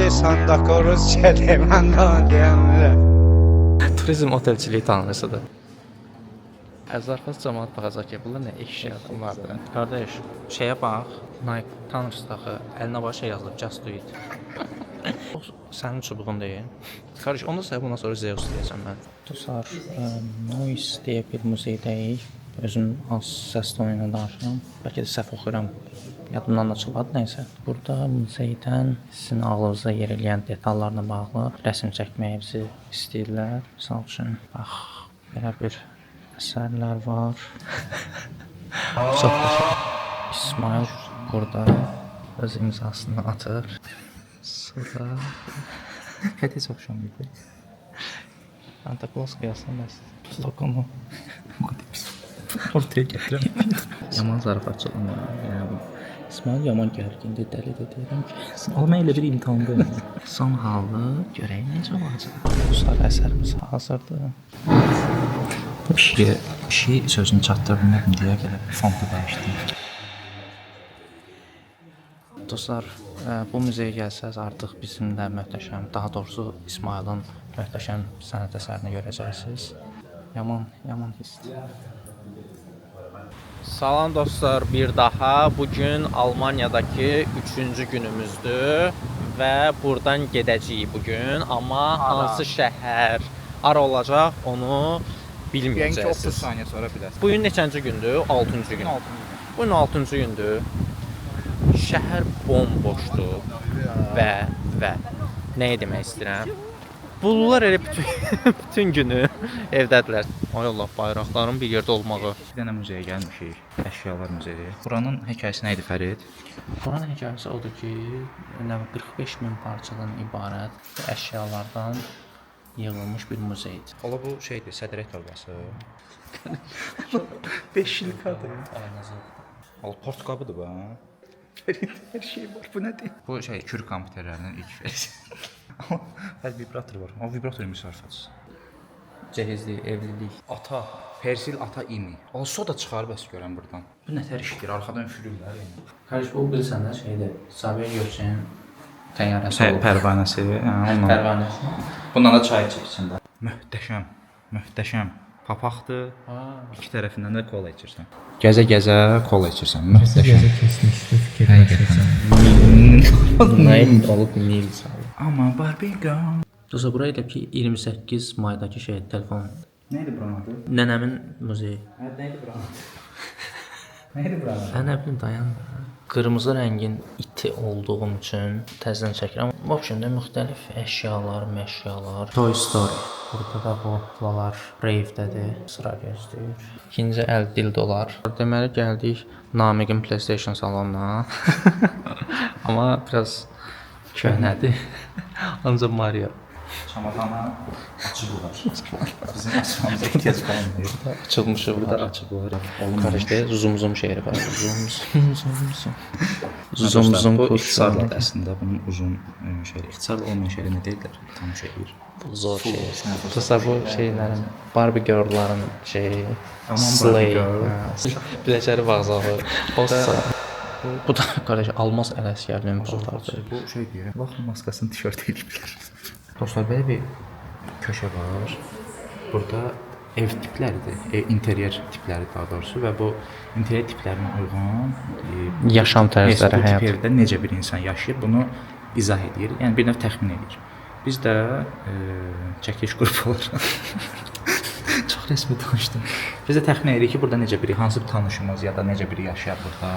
ki Sandaka Rusya mən də onu deyəmirəm. Turizm otelçiliyi tanrısıdır. Əzarfaz cəmaat baxacaq ki, bunlar nə eşyadır bunlardır. Qardaş, şeyə bax, Nike tanrısı daxı, əlinə baş şey yazılıb, just do it. O sənin çubuğun deyil. Qardaş, onda sən bundan sonra Zeus deyəcəm mən. Dostlar, Noise deyə bir muzeydəyik. Özüm az səs tonu ilə danışıram. Bəlkə də səhv oxuyuram. Yadımdan da çıxmadı, nəysə. Burada muzeydən sizin ağlınıza yer eləyən detallarla bağlı rəsm çəkməyi bizi istəyirlər. Misal üçün, bax, belə bir əsərlər var. Çox qəşəng. İsmail burada öz imzasını atır. Sonra qəti çox şömlükdir. Santa Claus qıyasın bəs. Lokomu. Ortaya gətirəm. Yaman zarafatçılığım var. Yəni, İsmail yaman gərgindir, dəlidir deyirəm ki. Amma mən elə bir imtihanda. Son halı görək necə olacaq. Dostlar, əsərimiz hazırdır. Pişi sözünü çatdıra bilmədim deyə görə fontu dəyişdim. Dostlar, bu muzeyə gəlsəz artıq bizim də möhtəşəm, daha doğrusu İsmailin möhtəşəm sənət əsərini görəcəksiniz. Yaman hissdir. Salam dostlar, bir daha. Bugün Almanyadakı 3-cü günümüzdür və buradan gedəcəyik bugün. Amma hansı şəhər, hara olacaq onu bilməyəcəksiniz. 30 saniyə sonra bilərsiniz. Bugün neçənci gündür? 6-cı gün. Bugün 6-cı gündür. Şəhər bomboşdur və nə demək istəyirəm? Bunlar elə bütün günü evdədirlər. Ay Allah, bayraqların bir yerdə olmağı. Bir dənə muzeyə gəlmişik, əşyalar muzeyi. Buranın hekayəsi nə idi Fərid? Buranın hekayəsi odur ki, 45 min parçadan ibarət əşyalardan yığılmış bir muzeydir. Ola bu şeydir, Sədrət torbası. 5 ilkadır. Ola port qabıdır bu, ha? Hər şey var, bu nədir? Bu şey, kür kompüterlərinin ilk versiyası. Amma hər vibrator var. O vibrator müsarifəçisi. Cehizlik, evlilik. Ata, Persil ata ini. Olsa da çıxar bəs görən buradan. Bu nətər işdir? Arxadan üfürürlər yəni. Qardaş, bu bilsən də şeydir, Sabiha Gökçənin təyyarəsi olub. Pərvanəsi, onunla. Pərvanəsi. Bundan da çay içirsən də. Möhtəşəm. Papaqdır. İki tərəfindən də kola içirsən. Gəzə kola içirsən. Möhtəşəm. Kesmişdi fikirləşirsən. Nəyim olub Nil salıb. Amma Barbie girl. Dostlar, bura elə ki 28 maydakı şey, telefon. Neydi buranın adı? Nənəmin muzeyi. Neydi buranın adı? Neydi buranın adı? Nə bilim, dayan. Qırmızı rəngin iti olduğum üçün təzədən çəkirəm. Bu şəkildə müxtəlif əşyalar. Toy Story. Burada da bu plalar Brave-dədir. Sıra gözləyir. İkinci əl dildolar. Deməli gəldik Namiqin PlayStation salonuna. Amma biraz köhnədir. Ancaq Mario. Çamadana açıq var. Bizim açmamıza ehtiyac qalmır. Açılmışı Burada açıq var. Karışdı, zum şehri var. Zum Bu kurşun. ixtisarla da əslində bunun uzun şəhəri. İxtisarla olmayan şəhəri nə deyirlər? Tam şəhər. Zor şey. Dostlar, bu şeylərin, Barbie girl'ların şeyi. Barbie girl. Biləcəri vağzalı. Bu da qardaş Almaz Ələsgərlinin paltarıdır. Bu şey deyir. Baxın maskasını tişört eləyiblər. Dostlar, belə bir köşə var. Burada ev tipləridir, interyer tipləri daha doğrusu və bu interyer tiplərinə uyğun Yaşam tərzləri, bu tip həyat. evdə necə bir insan yaşayır, bunu izah edir. Yəni bir növ təxmin edir. Biz də çəkiliş qrupu olaraq çox rəsmi danışdım. Biz də təxmin edirik ki, burada necə biri, hansı bir tanışımız ya da necə biri yaşayır burada.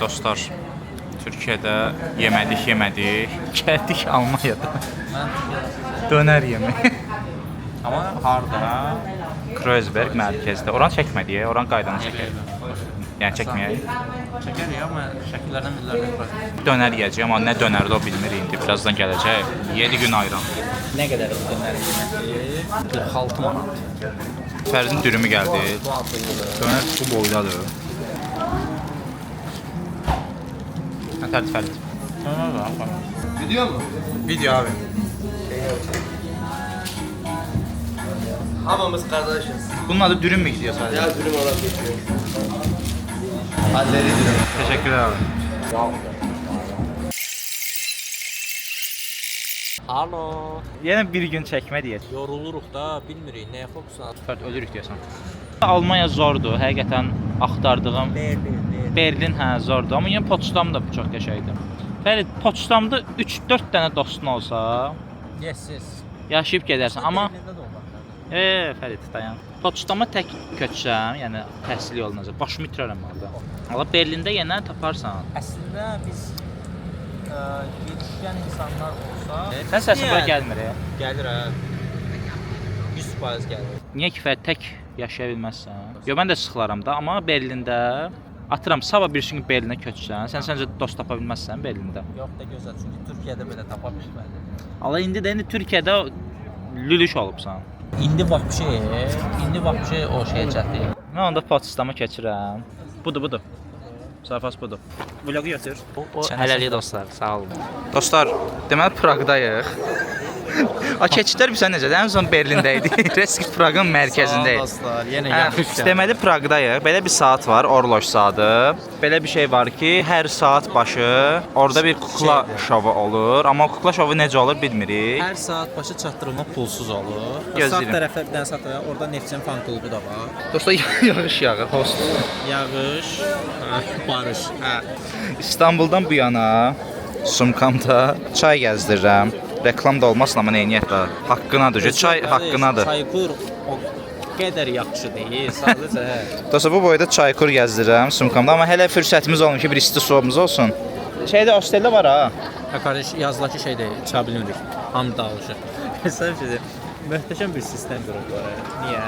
Dostlar, Türkiyədə yemədik. Gəldik Almaniyada. Dönər yemək. Amma harda? Kreuzberg mərkəzdə. Oran çəkmədik, oran qaydanı çəkək. Yəni çəkməyək. Çəkərik, amma şəkillərdən bilirlər. Dönər yeyəcək, amma nə dönərdə o bilmir indi. Birazdan gələcək. 7 gün ayran. Nə qədər dönər yeməyi? 46 manat. Fərzin dürümü gəldi. Dönər bu boydadır. Nətərdir Fərid? Video mu? Video abi. Hamımız kardeşiz. Bunun adı dürüm mü gidiyor sadece? Ya dürüm olarak geçiyor. Halleri dürüm. Teşekkürler abi. Alo. Yenə bir gün çəkmə deyək. Yoruluruq da, bilmirik nəyə fokusan. Fərt ölürük deyəsən. Almanya zordur, həqiqətən axtardığım. Berlin hə zordur, amma yenə Potsdam da çox qəşəngdir. Fərid, Potsdamda 3-4 dənə dostun olsa, Yes. yaşayıb gedərsən, amma Fərid dayan. Potsdama tək köçsəm, yəni təhsil yoluna, başımı itirərəm orada. Amma Berlində yenə taparsan. Əslində biz yetişən insanlar olsa, Sən səsin bura gəlmir. Gəlir hə. 100% gəlir. Niyə ki Fərid tək yaşaya bilməzsən? Yo, mən də sıxılaram da, amma Berlində atıram, sabah bir gün Berlinə köçsən, sən səncə dost tapa bilməzsən Berlində? Yox da gözəl, çünki Türkiyədə belə tapa bilmədi. Allah indi Türkiyədə lülüş olubsan. İndi vapşe o şeyə çatdı. Mən onda Potsdama keçirəm. Budur. Safas budur. Vlogu götür. Hələlik dostlar, sağ olun. Dostlar, deməli Praqdayıq. Keçidlər bizə necədir? Ən son Berlində idi. Reski Praqın mərkəzindəyik. Dostlar, yenə Deməli Praqdayıq. Belə bir saat var, Orloş saatı. Belə bir şey var ki, hər saat başı orada bir kukla şovu olur. Amma kukla şovu necə olur bilmirik. Hər saat başı çatdırılma pulsuz olur. Gözləyirəm. Sağ tərəfdə bir dənə saat var, orada Neftçinin fan klubu da var. Dostlar, yağış yağır, host. Yağış, barış. İstanbuldan bu yana sumkamda çay gəzdirirəm. Reklam da olmasın, amma neyniyət də. Haqqınadır, çay haqqınadır. Çaykur o qədər yaxşı deyil, sadəcə. Dostlar, bu boyda çaykur gəzdirirəm sumkamda, amma hələ fürsətimiz olmur ki, bir isti suyumuz olsun. Şeydə, ostelldə var ha. Qardaş, yazıldakı şey deyil, çıxa bilmirik. Hamı dağılışır. Hesab şeydir, möhtəşəm bir sistem qurublar. Niyə?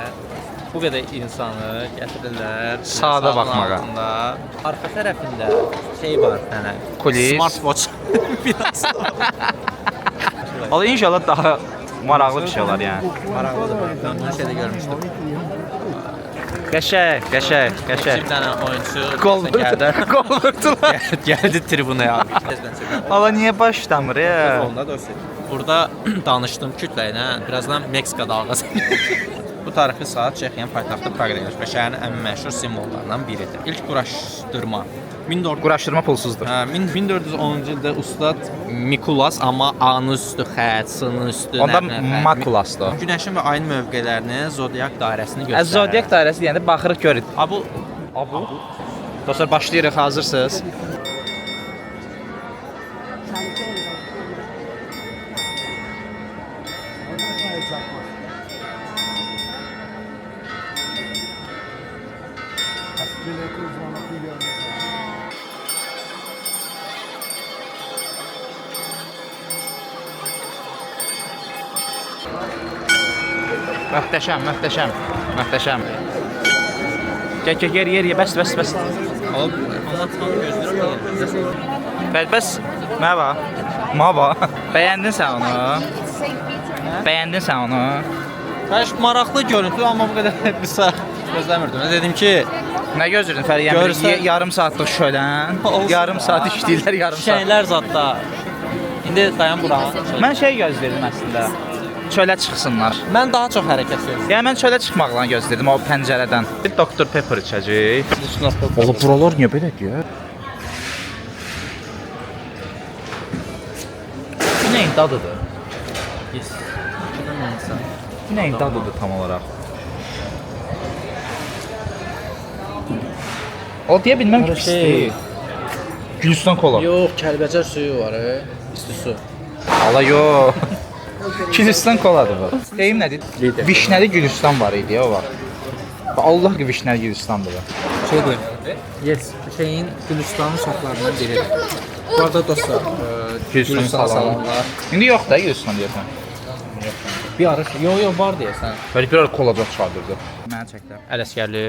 Bu qədər insanı gətirirlər. Sadə baxmağa. Arxa tərəfində şey var, yəni Kulis. Smartwatch. Allah inşallah daha maraqlı bir şey olar yəni. Maraqlıdır. Mən bunu şeydə görmüşdüm. Qəşəng. Bir dənə oyunçu Gol gəldi. vurdular. Gəldi tribunaya. Allah niyə başlamır ya? Onda dostlar. Burada danışdım kütlə ilə. Birazdan Meksika dalğası. Bu tarixi saat Çexiyanın paytaxtı Praqada yerləşir və şəhərin ən məşhur simvollarından biridir. İlk quraşdırma Quraşdırma pulsuzdur. 1410-cu ildə ustad Mikulas, amma A-nın üstü xətt, S-nın üstü Onda Makulasdır. Günəşin və ayın mövqelərini, zodiak dairəsini göstərir. Zodiak dairəsi deyəndə baxırıq görürük. Abu. Dostlar, başlayırıq, hazırsınız? Möhtəşəm. Gəl, yer, bəs. Bəs, məva. Bəyəndin sən onu? Bəş maraqlı görüntü, amma bu qədər bir saat gözləmirdim. Dedim ki, Nə gözləyirdin Fəriyə? Yarım saatlıq şölən, yarım saat işləyirlər, yarım saat. Şeylər zətdə. İndi dayan bura. Mən şey gözləyirdim əslində. Çölə çıxsınlar. Mən daha çox hərəkət edirəm. Yəni mən çölə çıxmaqla gözləyirdim o pəncərədən. Bir Dr. Pepper içəcək. Ola buralar niyə belədir? Bu nəyin dadıdır? Yes. Bu nəyin dadıdır tam olaraq? O deyə bilməm ki, pisdir. Gülüstan kola. Yox, Kəlbəcər suyu var, isti su. Ala yox. Gülüstan koladır bu. Deyim nədir? Vişnəli Gülüstan var idi ya o var. Allah ki vişnəli Gülüstandır bu. Şeydir. Yes, şeyin Gülüstanın şartlarından biridir. Bu arada dostlar, Gülüstan salamlar. İndi yox da Gülüstan deyəsən. bir arış, yox var deyəsən. Böyle bir ara kolacaq çağırırdı. Mənə çəkdilər. Ələsgərli.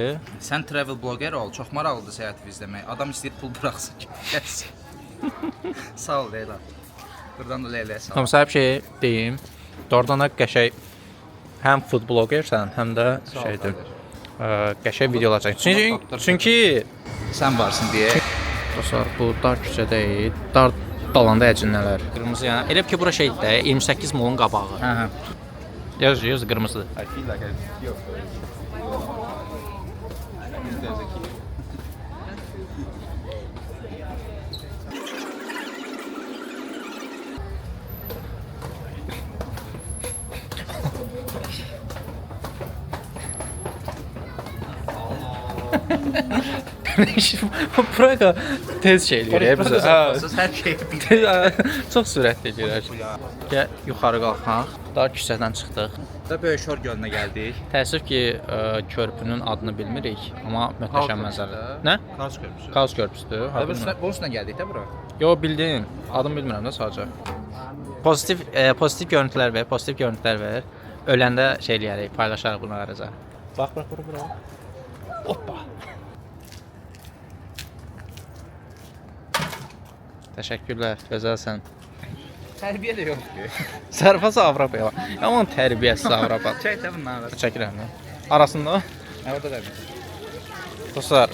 Sən travel bloger ol. Çox maraqlıdır səyahəti izləmək. Adam istəyir pul buraxsın ki, gəlsin. Sağ ol Leyla. Buradan da Leyla'ya sağ ol. Tam sahib şey deyim. Doğrudan da qəşəng həm food blogersən, həm də şeydir. Qəşəng videolar çəkirsən. Çünki Sən varsın deyə. dostlar, bu dar küçə deyil. Dar dalanda əcinələr. Qırmızı yəni. Elə ki bura şeydir də, 28 molun qabağı. Hə. Yazır qırmızıdır. Praqa tez şey eləyir bizə. Hər şey Çox sürətli girir. Gəl yuxarı qalxaq. Daha küçədən çıxdıq. da Böyükşor gölünə gəldik. Təəssüf ki, körpünün adını bilmirik, amma möhtəşəm mənzərə. Nə? Kars körpüsü. Kaz körpüsüdür. Bunun üstünə gəldik də bura. Yo, bildim. Adını bilmirəm də sadəcə. Pozitiv görüntülər ver. Öləndə şey eləyərik, paylaşarıq bunu arada. Bax bura. Hoppa. Təşəkkürlər, gözəlsən. Tərbiyə də yoxdur. Sərfası Avropaya. Yaman tərbiyəsiz Avropa. Çək də bundan. Çəkirəm. Arasında Orada da. dostlar,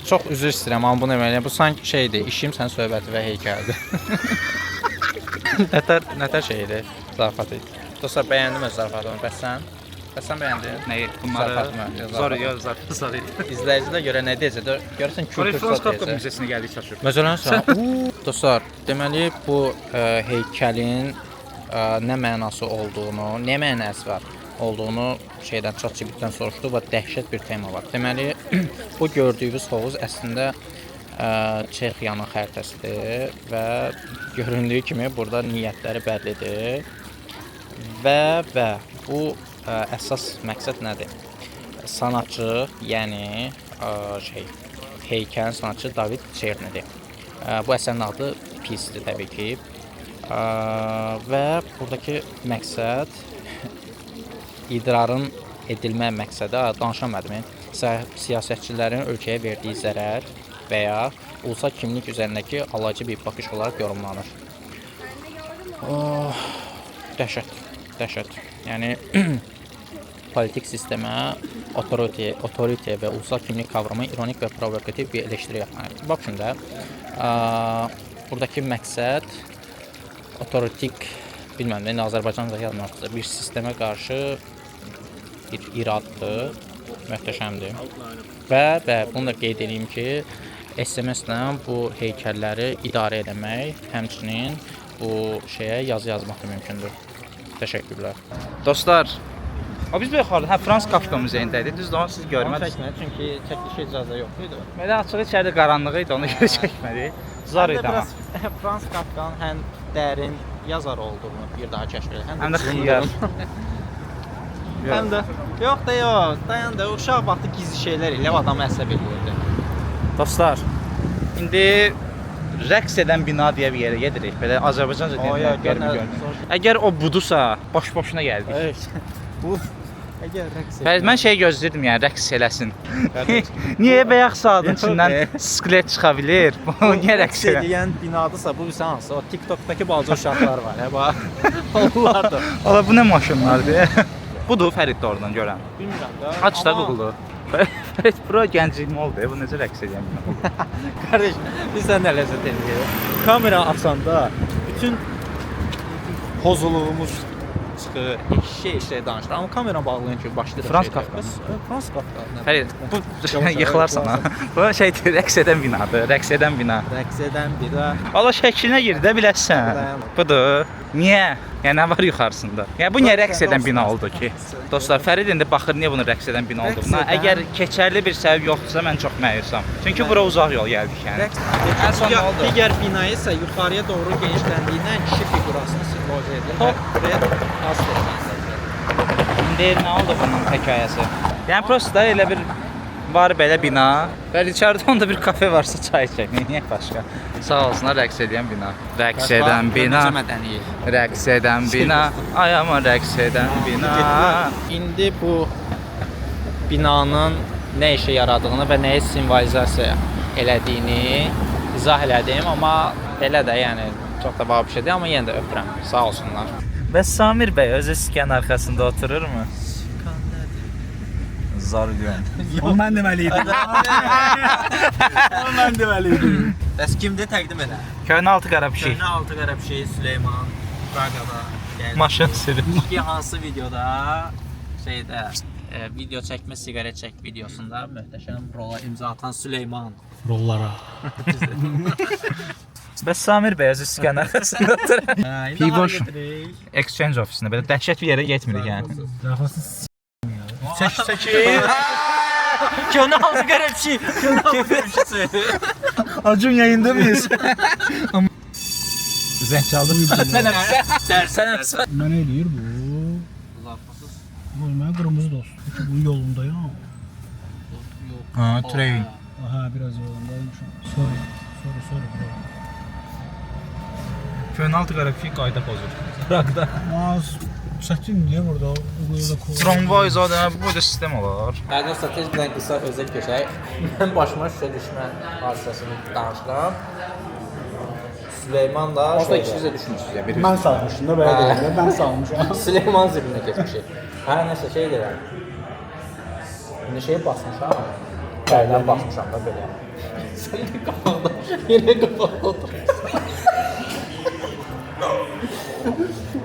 çox üzr istəyirəm, amma bunu deməliyəm. Bu sanki şeydir, işim sən söhbəti və heykəldir. nətər şeydir, zarafat idi. Dostlar, bəyəndim öz zarafatımı. Bəs sən bəyəndin? Nəyi? Bunları zor idi. İzləyicilər görə nə deyəcək? Görürsən kültür Frans Kafka deyəcək. müzesinə gəldik çaşıb. Məsələn, dostlar, deməli bu heykəlin nə mənası olduğunu, nə mənası var olduğunu şeydən ChatGPT-dən soruşdu və dəhşət bir tema var. Deməli, bu gördüyünüz hovuz əslində Çexiyanın xəritəsidir və göründüyü kimi burada niyyətləri bəllidir. Və bu əsas məqsəd nədir? Sanatçı, yəni heykəlin sanatçı David Çernidir. Bu əsərin adı Pisdir təbii ki. Və buradakı məqsəd idrarın edilmə məqsədi danışamadım. Siyasətçilərin ölkəyə verdiyi zərər və ya ulusal kimlik üzərindəki alaycı bir baxış olaraq yorumlanır. Dəhşət. Yəni politik sistemə, otorite və ulusal kimlik kavramı ironik və provokativ bir eleştiri yapmaq. Bax şimdi, buradakı məqsəd otoritik, bilməm nə Azərbaycanca yazmaqdır, bir sistemə qarşı bir iraddır, möhtəşəmdir. Və bunu da qeyd edeyim ki, SMS-lə bu heykəlləri idarə etmək, həmçinin bu şeyə yazı yazmaq da mümkündür. Təşəkkürlər. Dostlar, biz belə yuxarıda, Frans Kafka muzeyindəydik. Düzdür, onu siz görmədiniz. Çəkmədik, çünki çəkiliş icazə yox idi. Belə açıq içəridə qaranlığı idi, ona görə çəkmədik. Zar idi amma. Frans Kafkanın həm dərin yazar olduğunu bir daha kəşf etdik. Həm də xiyar. Həm də yox, dayan da uşaq vaxtı gizli şeylər ilə adamı əsəb edirdi. Dostlar, indi rəqs edən bina deyə bir yerə gedirik. Belə Azərbaycanca deyək. Əgər o budursa, boş-boşuna gəldik. Əgər rəqs Mən şey gözləyirdim, yəni rəqs eləsin. Niyə bəyəx saatın içindən skelet çıxa bilir? Niyə rəqs edən? edən binadısa bu hansı? O TikTokdakı balaca uşaqlar var, bax. Onlardır. Ola bu nə maşınlardır? Budur Fərid oradan görən. Bilmirəm də. Aç da Google-u. Fərid bura gənclik oldu. Bu necə rəqs edən bina oldu? Qardaş, biz sən nə ləzzət edirik? Kamera açanda bütün pozuluğumuz çıxır, eşək danışır. Amma kamera bağlayın ki, başlayır. Frans Kafka. Frans Kafka. Fərid, bu yıxılarsan ha. Bu şeydir, rəqs edən binadır, rəqs edən bina. Rəqs edən bina. Valla şəklinə gir də biləsən. Budur. Niyə? Yəni nə var yuxarısında? Yəni bu niyə rəqs edən bina oldu ki? Dostlar, Fərid indi baxır niyə bunu rəqs edən bina olduğuna. Əgər keçərli bir səbəb yoxdursa mən çox məyusam. Çünki bura uzaq yol gəldik yəni. Ən son nə oldu? Digər bina isə yuxarıya doğru genişləndiyindən kişi figurasını simvolizə edir. Və asıl. İndi nə oldu bunun hekayəsi? Yəni prosta elə bir var belə bina. Və içəridə onda bir kafe varsa çay içək. Niyə başqa? Sağ olsunlar rəqs edən bina. Rəqs edən bina. Rəqs edən bina. Ayama rəqs edən bina. İndi bu binanın nə işə yaradığını və nəyi simvolizasiya elədiyini izah elədim, amma belə də yəni çox da vacib şey deyil, amma yenə də öpürəm. Sağ olsunlar. Bəs Samir bəy özü skan arxasında otururmu? Zar diyorum. Onu mən deməliydim. Onu mən deməliydim. Bəs kimdir təqdim edə? Köhnə altı qara pişik. Köhnə altı qara pişik Süleyman Praqada gəldi. Maşın sürür. Ki hansı videoda şeydə video çəkmə, siqaret çək videosunda möhtəşəm rola imza atan Süleyman. Rollara. Bəs Samir bəy özü skan arxasında oturur. Pivoş. Exchange ofisində belə dəhşət bir yerə getmirik yəni. Çəkir. Köhnə halsı qərəbçi. Köhnə halsı qərəbçisi. Acun yayında mıyız? Zəhcalı Dərsən əfsə. Mən eləyir bu. Bu mən qırmızı dost. Çünki bunun yolundayam. Ha, train. Aha, biraz yolundayım şu an. Sorry. Bro. Penaltı qərəbçi qayda pozur. Bırak da. Az çətin niyə burada? O qədər kol. Tramvay zaten bu boyda sistem olar. Bəzən strateji bilən qısa özək keçək. Mən başıma şüşə düşmə hadisəsini danışıram. Süleyman da Orada ikiniz də düşmüşsünüz ya. Mən salmışım da belə deyirəm. Mən salmışam. Süleyman zibinə keçmişik. Hə, nəsə şey deyirəm. İndi şeyə basmışam. Kərdən basmışam da belə. Sən də qafaqda, yenə qafaqda oturursun.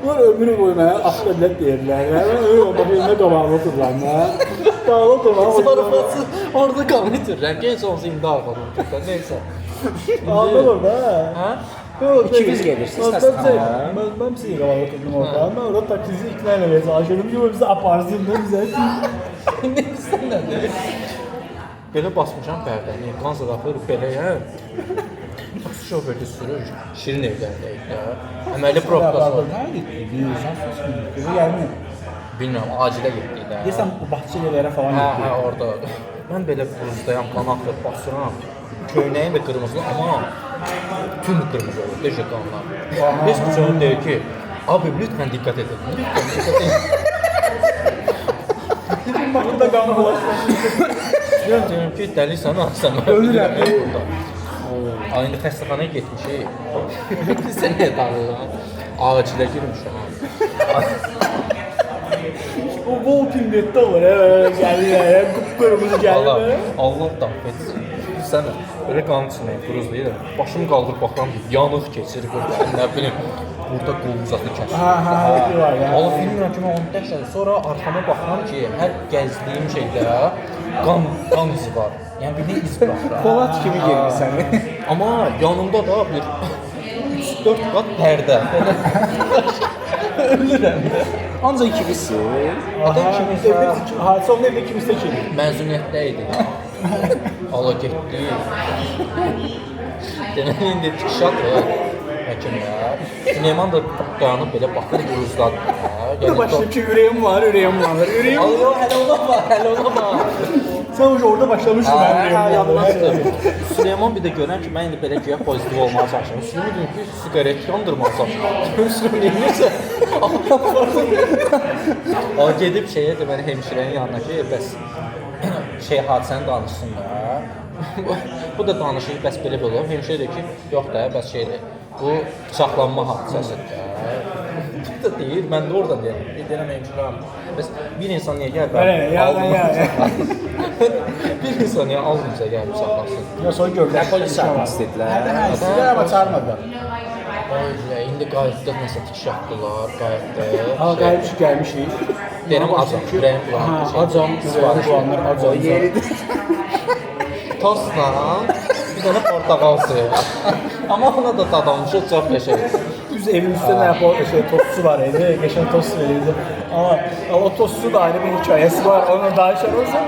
Var ömrü boyu mənə asfaltlet deyirlər. Mən ömrü baxımda qabağına otururam mən. Dağlı otururam. Sarıfası orada qalma itirirəm. Genç olsa indi arxadan oturursan. Neysə. Anladın da. Hə? İkiniz gelirsiniz təsdiqlənə. Ben sizi qabağa oturdum orada. Ben orada taksici ikna eləməyə çalışıyorum ki, o bizi aparsın da bizə. Neysə nədir? Belə basmışam pərdəni. Qan zıraqları beləyəm. Şofördə sürür. Şirin evlərdəyik də. Əməli probkası var. Nə getdik? Biz yəni Bilmirəm, acilə getdik də. deyəsən bu Bahçeli evlərə falan Hə, getdik. orada. Mən belə buzdayam, qan axır, basıram. Köynəyim də qırmızı, amma tüm qırmızı olur, deşə qanlar. Heç bir şey deyir ki, abi lütfən diqqət edin. Lütfən diqqət edin. Bakımda qanı bulaşmasın. Deyirəm ki, dəlisən, ağsan. Ölürəm. Ay, indi xəstəxanaya getmişik. Sən niyə dağılırsan? Acilə girmişəm. O Walking Dead'də olur, gəlir, qıpqırmızı Allah, gəlir. Allah da etsin. Sən belə qanın içində quruzlayır. Başımı qaldırıb baxıram, yanıq keçir burada. Nə bilim, burada qol uzatı kəsir. Ha, var ya. Allah bilmirəm ki, mən onu dəhşət. Sonra arkama baxıram ki, hər gəzdiyim şeydə qan izi var. Yəni bir iz baxıram. Polat kimi girmişsən. Amma yanımda da bir 3-4 qat pərdə. Ölürəm. Ancaq ikimizsin. Hadisə onun evdə ikimizdə kimi. Məzuniyyətdə idi. Allah getdi. Deməli indi tikşatır həkimlər. Süleyman da dayanıb belə baxır, quruzladı. Başlayıb ki, ürəyim var. Allah, hələ ona var. Sən orada başlamışsın mənim ürəyim yadımdan var. çıxdı. Süleyman bir də görən ki, mən indi belə güya pozitiv olmağa çalışıram. Süleyman deyir ki, siqaret yandırmağa çalışıram. Süleyman neyirsə, o gedib şeyə deməli hemşirənin yanına ki, bəs şey hadisəni danışsın da. Bu da danışır, bəs belə olur. Hemşirə deyir ki, yox da, bəs şeydir. Bu bıçaqlanma hadisəsidir. Bu da deyir, mən də oradan deyirəm. Deyirəm hemşirəm. Bəs bir insan niyə gəlir? Bir insan niyə almırsa gəlir bıçaqlasın? Ya sonra gördülər. Polis çağırmaq istədilər. İstədilər, amma çağırmadılar. Ay, indi qayıtdıq, nəsə tikiş atdılar, qayıtdıq. Ha, gəlmişik. Deyirəm acam, ürəyim bulanır. Acam, sifariş bulanır, acam. Yeridir. Tostla bir dənə portaqal suyu. Amma ona da dadamışıq, çox qəşəng. Düz evin üstündə nə yapıyor? Tostçu var idi, geçen tost verirdi. Ama o tostçu da ayrı bir hikayesi var, onu danışarızın.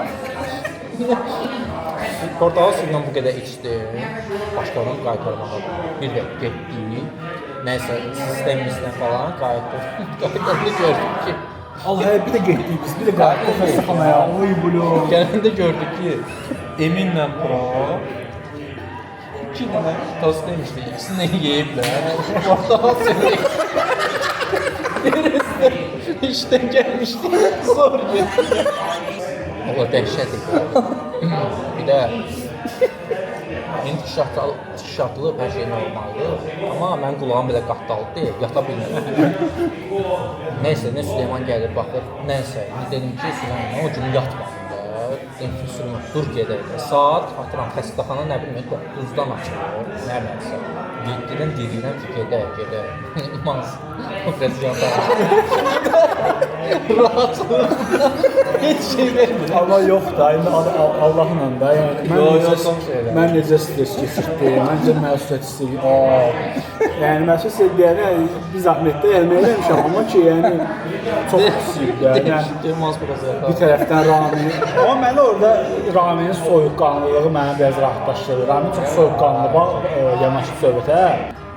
Portaqal suyundan bu qədər içdim. Başqalarını qaytarmağa bir də getdik. Nəysə, sistemimizdən falan qayıtdıq. Qayıtdığında gördük ki, Allah, bir de getdik biz, bir de qayıtdıq xəstəxanaya. Oy bulu. gələndə gördük ki, Eminlə bura 2 dənə tost demişdi, ikisini də yeyiblər. Portaqal suyu işdən gəlmişdi, zor getdik. Allah dəhşət idi. Bir də tikşatılıb, hər şey normaldır. Amma mən qulağım belə qaxtalıdı, yata bilmirəm. Nəysə, nə Süleyman gəlir, baxır, nəysə. İndi dedim ki, Süleyman, o gün yatmadım da. Dedim ki, Süleyman, dur gedək. Saat, atıram, xəstəxana nə bilmək, 9-dan açılır, nərmənsə. 7-dən deyirəm ki, gedək. Olmaz. O qədər yata. Rahatlıq. Heç şey vermir. Amma yox da, indi Allahla da, yəni mən necə stres keçirdim, məncə məsuliyyətsizlik. Yəni məsuliyyət deyənə bir zəhmətdə eləmək eləmişəm, amma ki, yəni çox pislikdir. Yəni bir tərəfdən Ramin, amma məni orada Raminin soyuqqanlılığı mənə biraz rahatlaşdırır. Ramin çox soyuqqanlı yanaşıb söhbətə.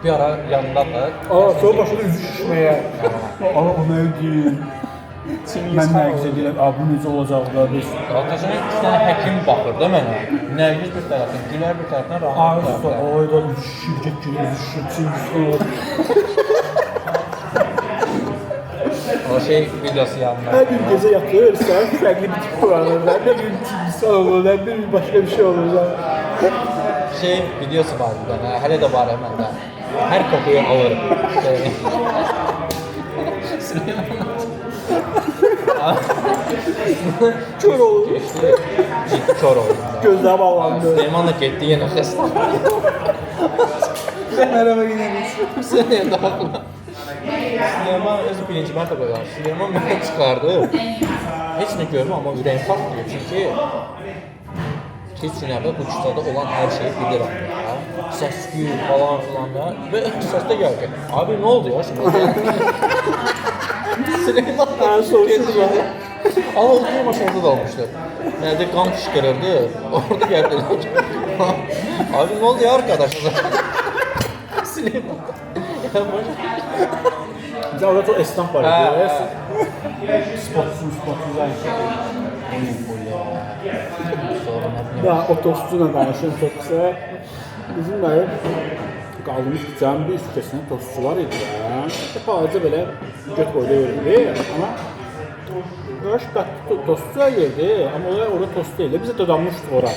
Bir ara yanındadır. Sonra başladı üzü şişməyə. O nə deyir? Mən nəqsə deyirəm, bu necə olacaq da biz. Qardaşım, 2 dənə həkim baxır da mənə. Nərgiz bir tərəfdən, Gülər bir tərəfdən, Rahman bir tərəfdən. Ayda üzü şişir, üzü şişir. O şey videosu yanına. Hər gün gecə yatır, sən fərqli bir tip kullanır. Nə bir insan olur, nə bir başqa bir şey olur. Şey videosu var bir dənə, hələ də var məndə. Hər kokuyu alırım. Kör olur. Ciddi kör olur. Gözləri bağlandı. Süleyman da getdi yenə xəstə. Merhaba yine biz. Süleyman da haqlı. Süleyman özü birinci mərtə qoyar. Süleyman mənə çıxardı. Heç nə görmür, amma ürəyim patlıyor. Çünki heç günəvvəl bu küçədə olan hər şeyi bilirəm. Səs-küy falan filan da. Və səsdə gəldi. Abi nə oldu ya şimdi? Süleyman da soruşurdu. Ama o bir maşında da olmuştu. Yani de kan fışkırırdı. Orada geldi. Abi ne oldu ya arkadaşlar? Süleyman. Bizə orada çox esnaf var idi. Spotsuz aynı şey. Ya o tostçuyla danışım çok kısa. Bizim mənim qaldığımız küçənin bir üst küçəsində tostçular idi. Balaca belə göt boyda verildi. Amma Qaraş bətli tostçuya yerdi. Amma orada tost deyildi. Biz də dadanmışdıq ora.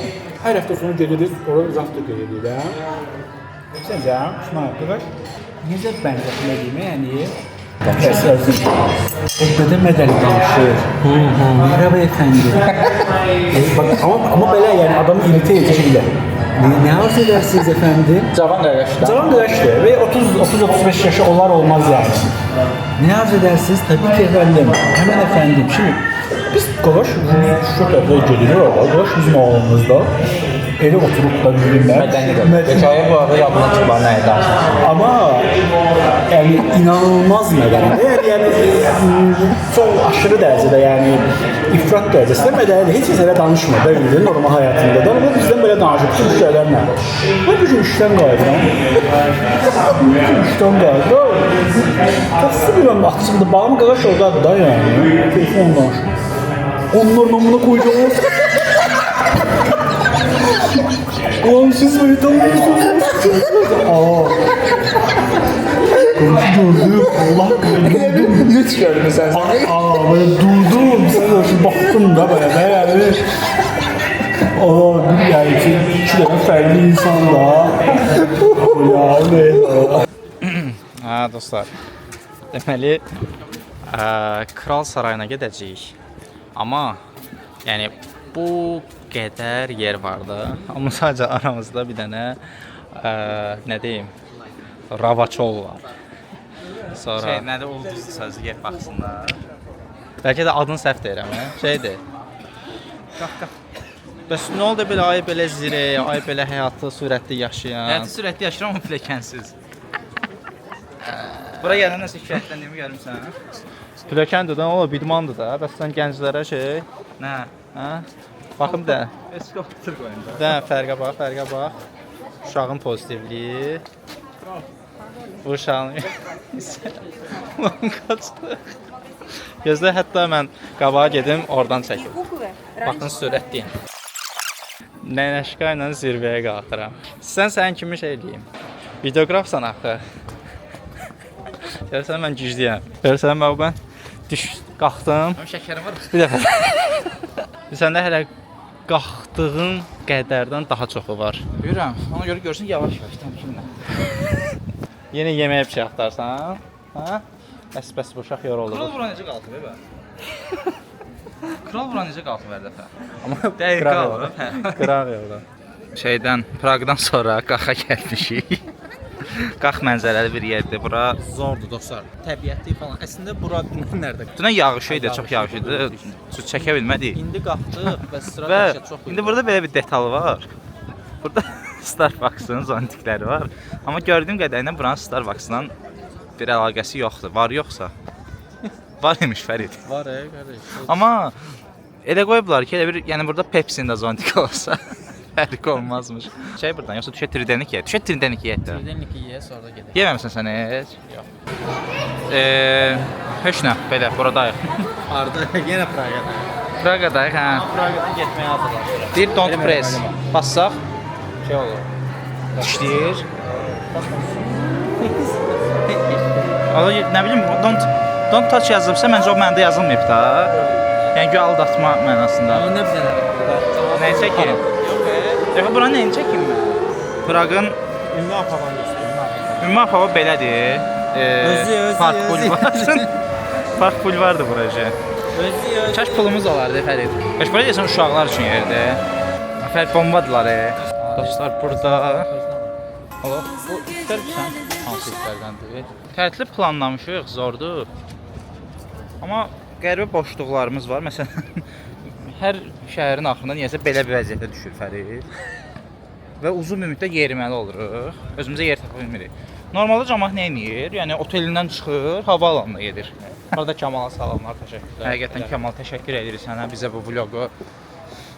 Hər həftə sonu gedirik, orada zavtda gedirik. Səncə, İsmail Qaraş necə bənzətmə deyimə, yəni o qədər mədəli danışır. Merhaba efendim. Ama belə yəni adamı irite edici şeyler. Ne arz edersiniz efendim? Cavan qardaşlar. Cavan qardaşdır ve 30-35 yaşı olar olmaz yani. Ne arz edersiniz? Tabii ki efendim. Hemen efendim. Şimdi biz Qaraş şu tərəfdə gedirik orada. Qaraş bizim oğlumuzda. Elə oturup da bilirlər. Mədənidir. Hekayə bu arada yadına çıxlar nəyə danışır. Ama yani inanılmaz mədənidir. Yəni çox aşırı dərəcədə yəni ifrat dərəcəsində mədənidir. Heç kəsə danışmır da bildirin normal həyatında da. Ama bizdən belə danışır. Bütün şeylərlə. Ben bir gün işdən qayıdıram. İşdən qayıdıram. Tostu bilmem açıldı. Bağım Qaraş oradadır da yani. Telefon danışır. Onların amına koyacağım. Oğlum siz beni tanımıyorsunuz. Gördüm. Allah gördüm. Ne çıkardın sen? Böyle durdum. Sen de baktım da böyle. Yani. Bir yani iki tane fərqli insanla. Ha dostlar. Deməli Kral Sarayına gedəcəyik. Amma yəni bu qədər yer vardı. Amma sadəcə aramızda bir dənə nə deyim, Ravaçol var. Sonra nədir ulduzlu sözü get baxsınlar. Bəlkə də adını səhv deyirəm, şeydir. Qaq. Bəs nə oldu belə ay belə zirə, ay belə həyatı sürətli yaşayan? Həyatı sürətli yaşayıram amma pilləkənsiz. Bura gələndə nəsə şikayətləndiyimi görmüsən? Pilləkəndir də, o bidmandır da. Bəs sən gənclərə şey, Nə? hə? Baxın da. Eskalator qoyun da. Də fərqə bax. Uşağın pozitivliyi. Bu uşağın qaçdı. Gözlə, hətta mən qabağa gedim, oradan çəkim. Baxın sürətliyim. Nənəşqa ilə zirvəyə qalxıram. Sən kimi şey eləyim. Videografsan axı. Görsən mən güclüyəm. Görsən mən qalxdım. Şəkərim var. Bir dəfə. Səndə hələ qalxdığın qədərdən daha çoxu var. Görürəm. Ona görə görsün yavaş-yavaş təmkinlə. Yenə yeməyə bir şey axtarsan? Hə? Bəs bu uşaq yorulur. Kral bura necə qalxıb bə? Kral bura necə qalxıb hər dəfə? Amma Dəqiq qalxıb. qıraq yolda. Şeydən, Praqdan sonra qaxa gəlmişik. Qax mənzərəli bir yerdir bura. Zordur dostlar. Təbiətli falan. Əslində bura nerede? Dünən yağış idi, çox yağış idi. Su çəkə bilmədik. İndi qalxdıq və sıra Və dəhşət çox. indi burada belə bir detal var. Burada Starbucks-ın zontikləri var. Amma gördüyüm qədərilə buranın Starbucks-la bir əlaqəsi yoxdur. Var yoxsa? Var imiş Fərid. Var qardaş. Amma elə qoyublar ki, elə bir, yəni burada Pepsi-nin də zontik olsa fərq olmazmış. Şey buradan yoxsa düşə Tridenik ye. Düşə Tridenik ye də. Tridenik ye, sonra da gedək. Yeməmisən sən heç? Yox. Heç nə, belə buradayıq. Arda yenə Praqada. Praqadayıq, hə. Praqadan getməyə hazırlaşırıq. Deyir don't press. Bassaq Şey olur. işləyir. Ala nə bilim don't touch yazılıbsa məncə o məndə yazılmayıb da. Yəni ki aldatma mənasında. Amma nə bilirəm. Nəyi çəkim? Yox, buranın nəyini çəkim mən? Praqın Ümumi Apavan göstərir. ümumi hava belədir. Park bulvarı. Park bulvarıdır burası. Kaş pulumuz olardı Fərid. Kaş buraya desən uşaqlar üçün yerdir. Fərid bombadılar. Dostlar burada. Allah, bu istərsən hansı istərdəndir? Tərtib planlamışıq, zordur. Amma qəribə boşluqlarımız var. Məsələn, hər şəhərin axırında niyəsə belə bir vəziyyətə düşür Fərid. Və uzun müddət yeriməli oluruq. Özümüzə yer tapa bilmirik. Normalda cəmaət nə edir? Yəni otelindən çıxır, havaalanına gedir. Orada Kamala salamlar, təşəkkürlər. Həqiqətən Kamal təşəkkür edirik sənə bizə bu vloqu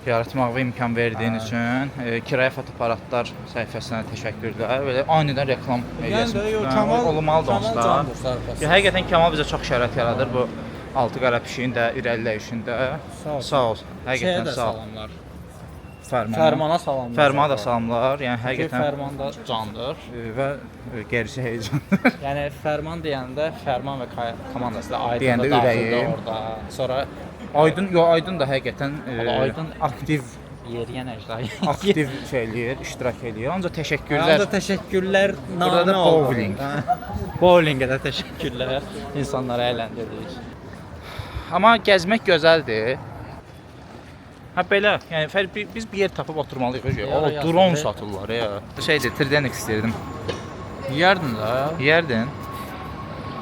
yaratmağa imkan verdiyin üçün. Kirayə fotoaparatlar səhifəsinə təşəkkürlər. Belə anidən reklam Kamal olmalıdır onsuz. Həqiqətən Kamal bizə çox şərait yaradır bu altı qara pişiyin də irəliləyişində. Sağ ol. Həqiqətən sağ ol. Salamlar. Fərmana salamlar. Fərmana da salamlar. Yəni həqiqətən Fərman da candır. və gerisi heyecan. Yəni Fərman deyəndə Fərman və komandası da Aydın Deyəndə da daxildir ürəyim. orada. Sonra Aydın da həqiqətən Aydın aktiv yeriyən əcdayı. aktiv şey eləyir, iştirak eləyir. Ancaq təşəkkürlər. Orada təşəkkürlər Burada da bowling. Bowlingə də təşəkkürlər. İnsanları əyləndirdik. Amma gəzmək gözəldir. Ha belə, yəni Fərid biz bir yer tapıb oturmalıyıq. O Ya, drone yazın. satırlar ya. Şeydir, Tridenik istəyirdim. Yerdin də. Yerdin.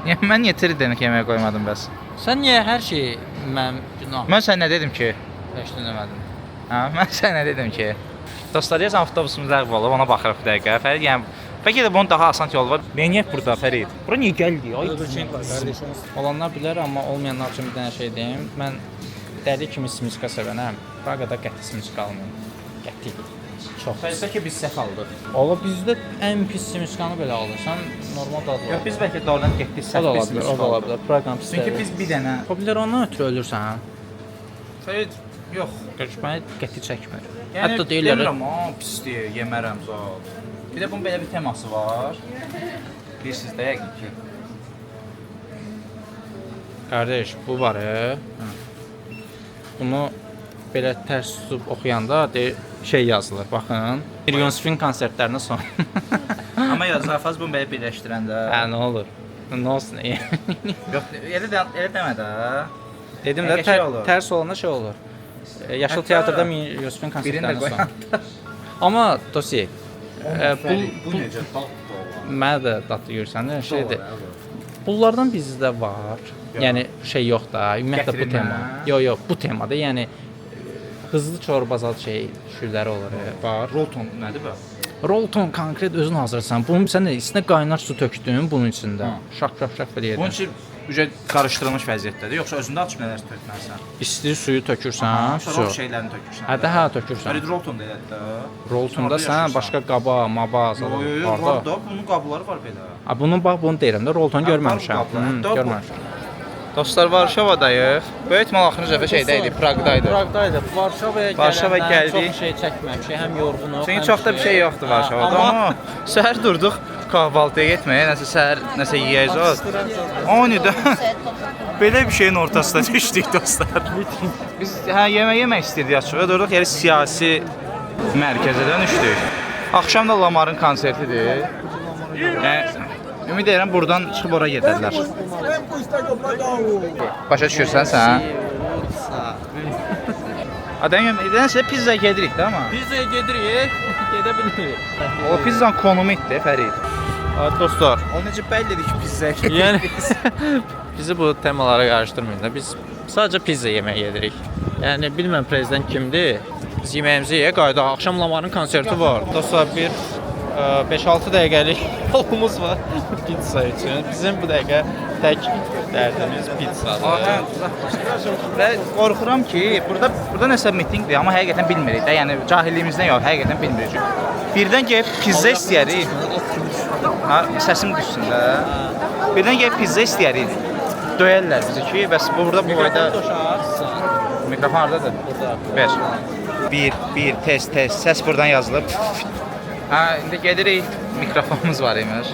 Yəni mən niyə Tridenik yeməyə qoymadım bəs? Sən niyə hər şeyi mənim günah Mən sənə nə dedim ki? heç dinləmədin? Hə, mən sənə dedim ki, dostlar, deyəsən avtobusumuz ləğv olub, ona baxırıq bir dəqiqə. Fərid, yəni bəlkə də bunun daha asan yolu var. Neyniyək burada Fərid? Bura niyə gəldik? Ay, Olanlar bilər, amma olmayanlar üçün bir dənə şey deyim. Mən dəli kimi simiska sevənəm. Praqada qəti simiska almayın. Qəti. Çox. bəlkə biz səhv aldıq. Ola bizdə ən pis simiskanı belə alırsan, normal dadı var. Yox, biz bəlkə doğrudan getdik O səhv da ola biz. bilər, o da ola bilər. Proqram pis. Çünki biz bir dənə Popülər ondan ötürü ölürsən. Fərid, yox. Görüşməyə qəti çəkmir. Yəni, Hətta deyirlər, demirəm, pisdir, yemərəm zat. Bir də bunun belə bir teması var. Bilirsiniz də yəqin ki. qardaş, bu var. Bunu belə tərs tutub oxuyanda şey yazılır. Baxın. Yonsifin konsertlərinə son. Amma ya Zafaz bunu belə birləşdirəndə. Hə, nə olur? Nə olsun? Yox, elə demə də. Dedim də Bəlkə şey olur. tərs olanda şey olur. Yaşıl Hətta teatrda Yosifin Birini də konsertlərinə son. qoyanda. Amma dosi, Bu necə daddır? mənə də dadlı görsən də şeydir. Bunlardan bizdə var. Yəni şey yox da, ümumiyyətlə bu Gətirilmə. tema. Yox, bu temada, yəni hızlı çorbazal şey şürləri olur, var. Rolton nədir bu? Rolton konkret özün hazırsan. Bunu sən də içinə qaynar su tökdün bunun içində. Şaq belə Bunun edir. üçün ücə qarışdırılmış vəziyyətdədir, yoxsa özündə açıb nələr tökməlisən? İsti suyu tökürsən, Sonra o su. şeylərini tökürsən. Hə, tökürsən. Fərid Rolton da elədir də. Roltonda Sonra sən yaşayırsan. başqa qaba, maba Yo, azalır. var da, bunun qabları var belə. Ha, bunun bax bunu deyirəm də, Rolton görməmişəm. var bu qablar. Hətta bu- Görməmişəm. Dostlar, Varşavadayıq. Böyük ehtimal axırıncı dəfə şeydə idi, Praqdaydı. Praqdaydı. Varşavaya gəldik. Çox şey çəkməmişik, həm yorğunuq. Çünki çox da bir şey yoxdur Varşavada, amma səhər durduq kahvaltıya getməyə, nəsə yeyəcək. 12-də belə bir şeyin ortasına düşdük dostlar. Biz yemək istəyirdik açığı, durduq yeri siyasi mərkəzə dönüşdük. Axşam da Lamarın konsertidir. Ümid edirəm buradan çıxıb ora gedərlər. Başa düşürsən sən? Adam yemək, sizə pizza gedirik də amma. Biz də gedirik. Gedə bilmir. O pizzanın konumu itdi Fərid. Dostlar, O necə bəlli edir ki, pizzaya yəni bizi bu temalara qarışdırmayın da. Biz sadəcə pizza yeməyə gedirik. Yəni bilmirəm prezident kimdir. Biz yeməyimizi yeyə qayıdaq. Axşam Lamarın konserti var. Dostlar, bir 5-6 dəqiqəlik yolumuz var pizza üçün. Bizim bu dəqiqə tək dərdimiz pizzadır. Və qorxuram ki, burada nəsə mitinqdir, amma həqiqətən bilmirik də. Yəni cahilliyimizdən yox, həqiqətən bilmirik. Birdən gəlib pizza istəyərik. Ha, səsim düşsün də. Birdən gəlib pizza istəyərik. Döyərlər bizi ki, bəs burada bu boyda mikrofon hardadır? Burada. Ver. Bir, test. Səs buradan yazılıb. Ha, indi gedirik. Mikrofonumuz var imiş.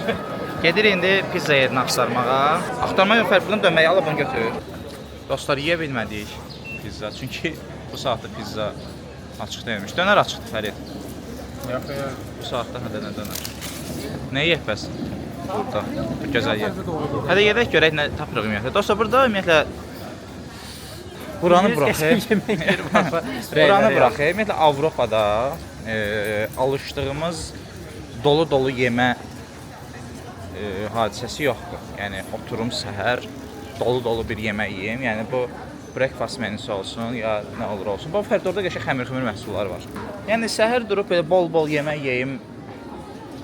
Gedirik indi pizza yerini axtarmağa. Axtarma yox, fərqlidən dönməyə alıb bunu götür. Dostlar, yeyə bilmədik pizza. Çünki bu saatda pizza açıq deyilmiş. Dönər açıqdır Fərid. Yox. Bu saatda nədən dönər? Nə yeyək bəs? Burada. Bu gözəl yer. Hədə gedək görək nə tapırıq ümumiyyətlə. Dostlar, burada ümumiyyətlə buranı buraxıq. Buranı buraxıq. Ümumiyyətlə Avropada alışdığımız dolu yemə hadisəsi yoxdur. Yəni oturum səhər dolu bir yemək yeyim. Yəni bu breakfast menüsü olsun ya nə olur olsun. Bu fərqdə qəşəng xəmir məhsulları var. Yəni səhər durub belə bol yemək yeyim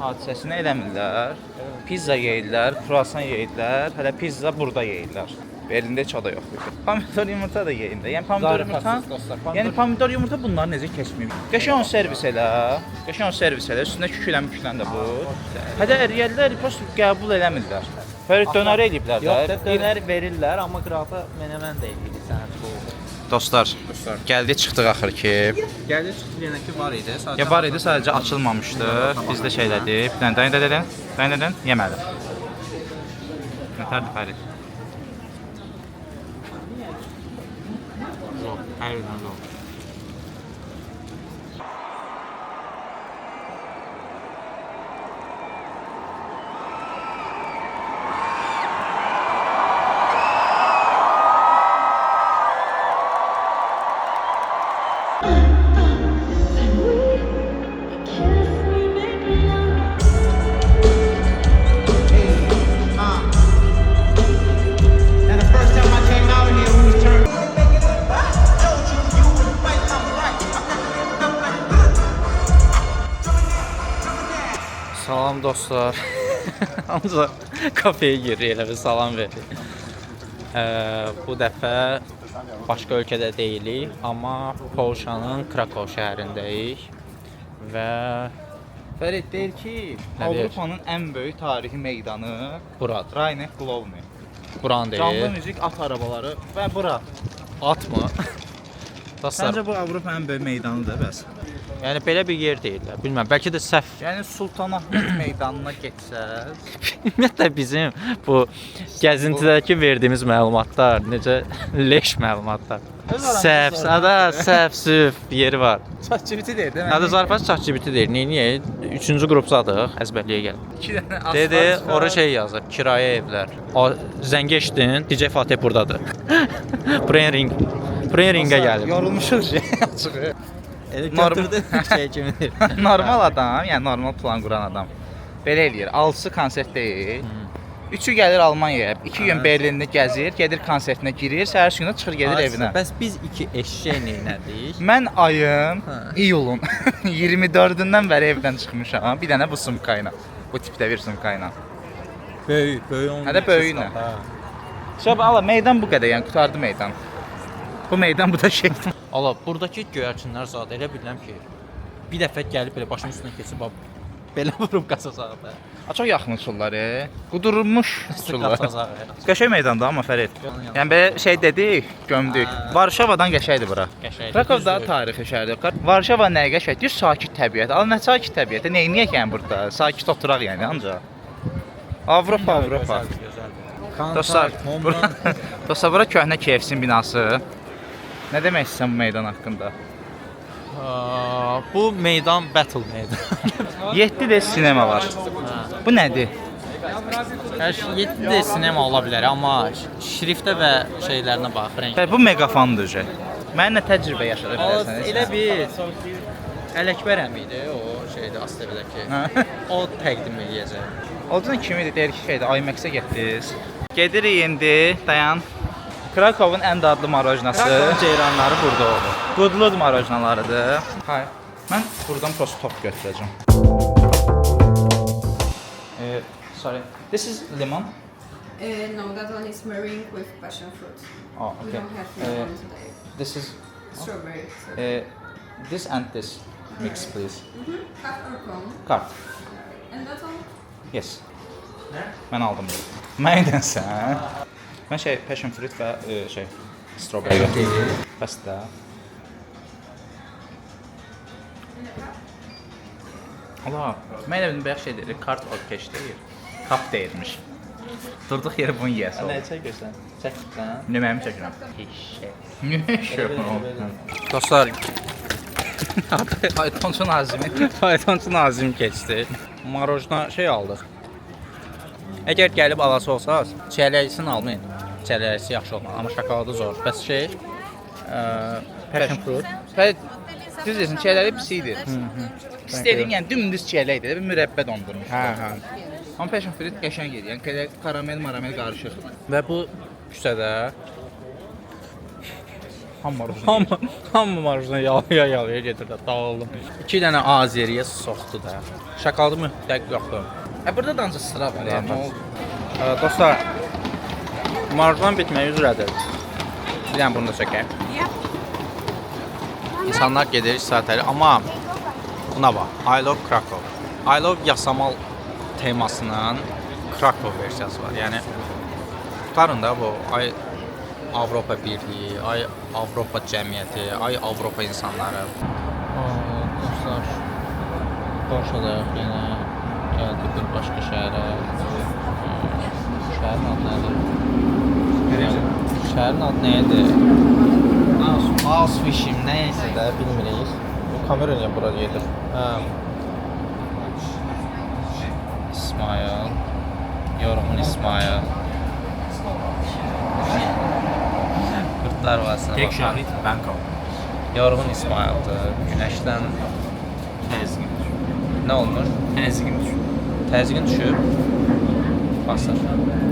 hadisəsini eləmirlər. Pizza yeyirlər, kruasan yeyirlər, hələ pizza burada yeyirlər. Berlində heç o da yoxdur. Pomidor yumurta da yeyin də. Yəni pomidor yumurta bunları necə keçməyib? Qəşəng onu servis elə. Üstünə küklən də bu. Hədə əriyəllər prosta qəbul eləmirlər. Fərid dönər eləyiblər də. Yox, dönər verirlər, amma qrafa mənəmən də eləyir sənə bu. Dostlar, gəldik çıxdıq axır ki. Gəldi çıxdı yenə ki var idi. Ya var idi, sadəcə açılmamışdı. Biz də şeylədik. Bir dənə dedin, yemədim. Nətərdir Fərid? Aynen o. Salam dostlar. Ancaq kafeyə giririk, elə bir salam veririk. Bu dəfə başqa ölkədə deyilik, amma Polşanın Krakow şəhərindəyik və Fərid deyir ki, Avropanın ən böyük tarixi meydanı buradır. Raynek Glovny. Buranı Canlı deyir. müzik, at arabaları və bura. At mı? Dostlar, Səncə bu Avropanın ən böyük meydanıdır bəs? yəni belə bir yer deyirlər. Bilmirəm, bəlkə də səhv. Yəni Sultanahmet meydanına getsəz, Ümumiyyətlə bizim bu gəzintidəki verdiyimiz məlumatlar necə leş məlumatlar. Səhv, süf yeri var. ChatGPT deyir də. Hədə zarfat ChatGPT deyir. Niyə? 3-cü qrupsadıq, əzbərliyə gəl. 2 dənə asfalt. Dedi, ora şey yazır, kirayə evlər. O zəng eşdin, DJ Fatih burdadır. Ringə gəlib. Yorulmuşuq şey açığı. Elə götürdü, şey kimidir. Normal adam, yəni normal plan quran adam belə eləyir. 6-sı konsert deyil. 3-ü gəlir Almaniyaya, 2 gün Berlində gəzir, gedir konsertinə girir, səhər günü çıxır gedir evinə. Bəs biz iki eşşək neynədik? Mən ayın iyulun 24-dən bəri evdən çıxmışam. Bir dənə bu sumka ilə. Bu tipdə bir sumka ilə. Böyük onun. Hədə böyüyünə. Şəbə ala meydan bu qədər, yəni qutardı meydan. Bu meydan bu da şey. Allah, buradakı göyərçinlər zad elə bilirəm ki, bir dəfə gəlib belə başımın üstünə keçib belə vurub qaçacaq da. Çox yaxın uçurlar, qudurmuş uçurlar. Qaçacaq. Qəşəng meydandır amma Fərid. Yəni belə şey dedik, gömdük. Varşavadan qəşəngdir bura. Qəşəngdir. Krakow da tarixi şəhərdir. Varşava nəyə qəşəngdir? Sakit təbiət. Al nə sakit təbiətə? Nə edək yəni burada? Sakit oturaq yəni ancaq. Avropa. Dostlar, bura köhnə KFC-nin binası. Nə demək istəyirsən bu meydan haqqında? Bu meydan battle meydan. 7D sinema var. Bu nədir? 7D sinema ola bilər, amma şriftə və şeylərinə bax, rəng. Bu megafondur şey. Mənə nə təcrübə yaşada bilərsən? Elə bir Ələkbər əmi idi o şey. şeydir ASTV-dəki. O təqdim edəcək. Olcun kimidir, deyir ki, şeydə IMAX-ə getdiniz. Gedirik indi, dayan. Krakovun ən dadlı marojnası. Krakovun ceyranları burada olur. Qudlud marojnalarıdır. Hayır. Mən buradan prosto top götürəcəm. Sorry. This is lemon. No, that one is meringue with passion fruit. Oh, We okay. don't have lemon today. This is Strawberry. So. this and this mix, please. Cup or cone. Kart. And that one? Yes. Mən aldım. Mənəsən? Mən şey passion fruit və şey strawberry götürdüm. Bəs də. Allah, mən elə bildim bayaq şey deyir, kart o keş deyir. Kap deyirmiş. Durduq yerə bunu yeyəsə. Nə çəkirsən? Çəkirsən? Nömrəmi çəkirəm. Dostlar, Faytonçu Nazimi. faytonçu Nazim keçdi. Marojna şey aldıq. Əgər gəlib alası olsaz, çələklisini almayın. Çələklisi yaxşı olmalı, amma şokoladı zor. Bəs şey, passion fruit. Düz desin, çiyələri pis idi. İstədiyim, yəni dümdüz çiyələkdir, bir mürəbbə dondurmuş. Hə. Amma passion fruit qəşəng idi, yəni belə karamel qarışıq. Və bu küçədə Ham marojna. hamı marjına yalaya gedir də, dağıldım. 2 dənə Azeriyə soxdu da. Şokoladı mütləq yoxdur. Burada da ancaq sıra var, yəni. Dostlar, marjdan bitməyə üzrədir. Bir dənə bunu da çəkək. İnsanlar gedir istirahətəli, amma buna bax, I love Krakow. I love Yasamal temasının Krakow versiyası var. Yəni tutarın da bu ay Avropa Birliyi, ay Avropa cəmiyyəti, ay Avropa insanları. Dostlar, Polşadayıq yenə. Gəldik bir başqa şəhərə. Şəhərin adı nədir? Şəhərin adı nə idi? Auschwitz-im, nəyəsə də bilmirik. Bu kamera niyə bura gedir? İsmail. Yorğun İsmail. Qırtlar vasına baxın. şahid Bangkok. Yorğun İsmaildir. Günəşdən Təzgin. nə olmuş? Təzgin düşür. Təzgin düşüb. Basır.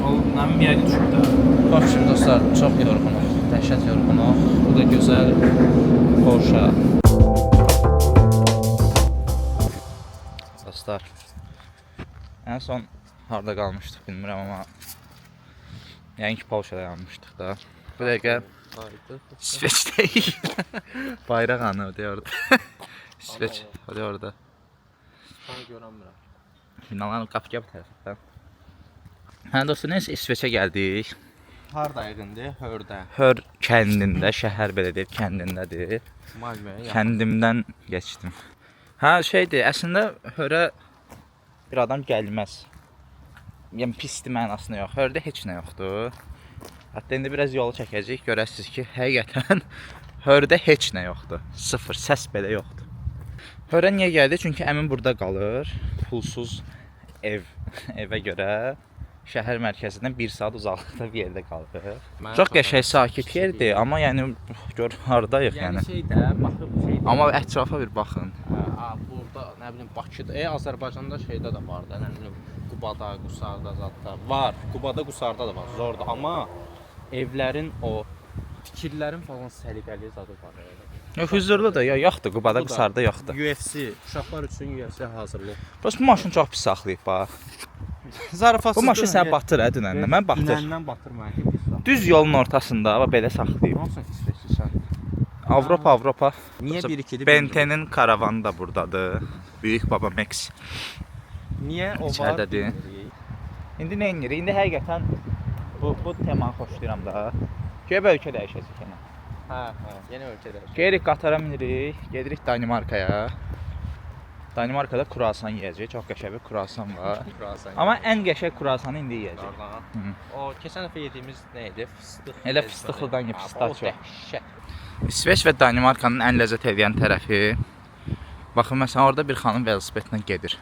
O, mənim yəqin düşür də. Bax şimdi dostlar, çox yorğunuq. Dəhşət yorğunuq. Bu da gözəl Polşa. Dostlar, ən son harda qalmışdıq bilmirəm, amma yəni ki Polşada qalmışdıq da. Bu dəqiqə İsveçdəyik. Bayraq anı o orada. İsveç, o orada. Onu görənmirəm. Binaların qapıya bu tərəfdən. Hə dostlar, neyse İsveçə gəldik. Hardayıq indi? Hördə. Hör kəndində, şəhər belə deyib, kəndindədir. Malmöyə. Kəndimdən keçdim. Hə, şeydir, əslində hörə bir adam gəlməz. Yəni pisdir mənasında yox. Hördə heç nə yoxdur. Hətta indi biraz yolu çəkəcəyik, görəsiniz ki, həqiqətən hördə heç nə yoxdur. Sıfır, səs belə yoxdur. Hörə niyə gəldi? Çünki əmin burada qalır. Pulsuz evə görə şəhər mərkəzindən 1 saat uzaqlıqda bir yerdə qalır. Çox qəşəng sakit yerdir, amma yəni gör hardayıq yəni. Yəni şeydə, baxıb şeydə. Amma ətrafa bir baxın. Burada nə bilim Bakıda, Azərbaycanda şeydə də var da, nə bilim Qubada, Qusarda zətdə var. Qubada, Qusarda da var, zordur, amma evlərin o fikirlərin falan səliqəli zadı var. Yox, hüzurlu da yoxdur, Qubada, Qusarda yoxdur. UFC, uşaqlar üçün UFC hazırlıq. Bəs bu maşın çox pis saxlayıb bax. Zarafatsız. Bu maşın səni batır hə dünəndən, mən batır. Dünəndən batır məni. Düz yolun ortasında bax belə saxlayıb. Olsun İsveçlisən. Avropa. Niyə 1-2-dir? Bente'nin karavanı da buradadır. Böyük Baba Max. Niyə o var? İçəridədir. İndi nə edirik? İndi həqiqətən bu temanı xoşlayıram da. Göyə ölkə dəyişəcək yenə. Hə, yeni ölkədə. Gedirik qatara minirik, gedirik Danimarkaya. Danimarkada kruasan yeyəcək, çox qəşəng bir kruasan var. Amma ən qəşəng kruasanı indi yeyəcək. O keçən dəfə yediyimiz nə idi? Fıstıq. Elə fıstıqlıdan ye, pistaçio. Dəhşət. İsveç və Danimarkanın ən ləzzət edən tərəfi. Baxın, məsələn, orada bir xanım velosipedlə gedir.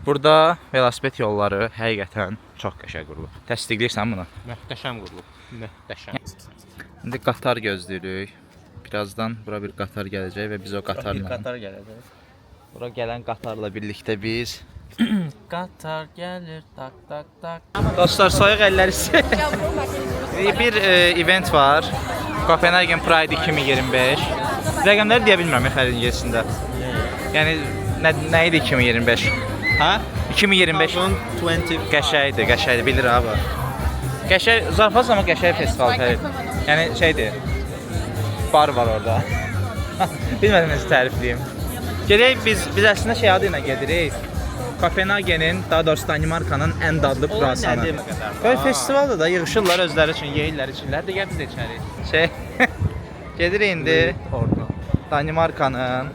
Burada velosiped yolları həqiqətən çox qəşəng qurulub. Təsdiqləyirsən bunu? Möhtəşəm qurulub. Möhtəşəm. İndi qatar gözləyirik. Birazdan bura bir qatar gələcək və biz o qatarla Qatar gələcək. Bura gələn qatarla birlikdə biz Qatar gəlir tak tak tak. Dostlar, soyuq əlləri sizə. Bir event var. Copenhagen Pride 2025. Rəqəmləri deyə bilmirəm xəritənin içində. Yəni nə idi 2025? Ha? 2025 qəşəngdir, bilir abi. Qəşəng, zarafat zaman qəşəng festival tərik. Yəni şeydir. Bar var orada. Bilmədim necə tərifləyim. Gedək biz əslində şey adı ilə gedirik. Kopenhagenin, daha doğrusu Danimarkanın ən dadlı kruasanı. Böyle festivalda da yığışırlar özləri üçün, yeyirlər, içirlər. Digər biz də içərik. Gedirik indi Danimarkanın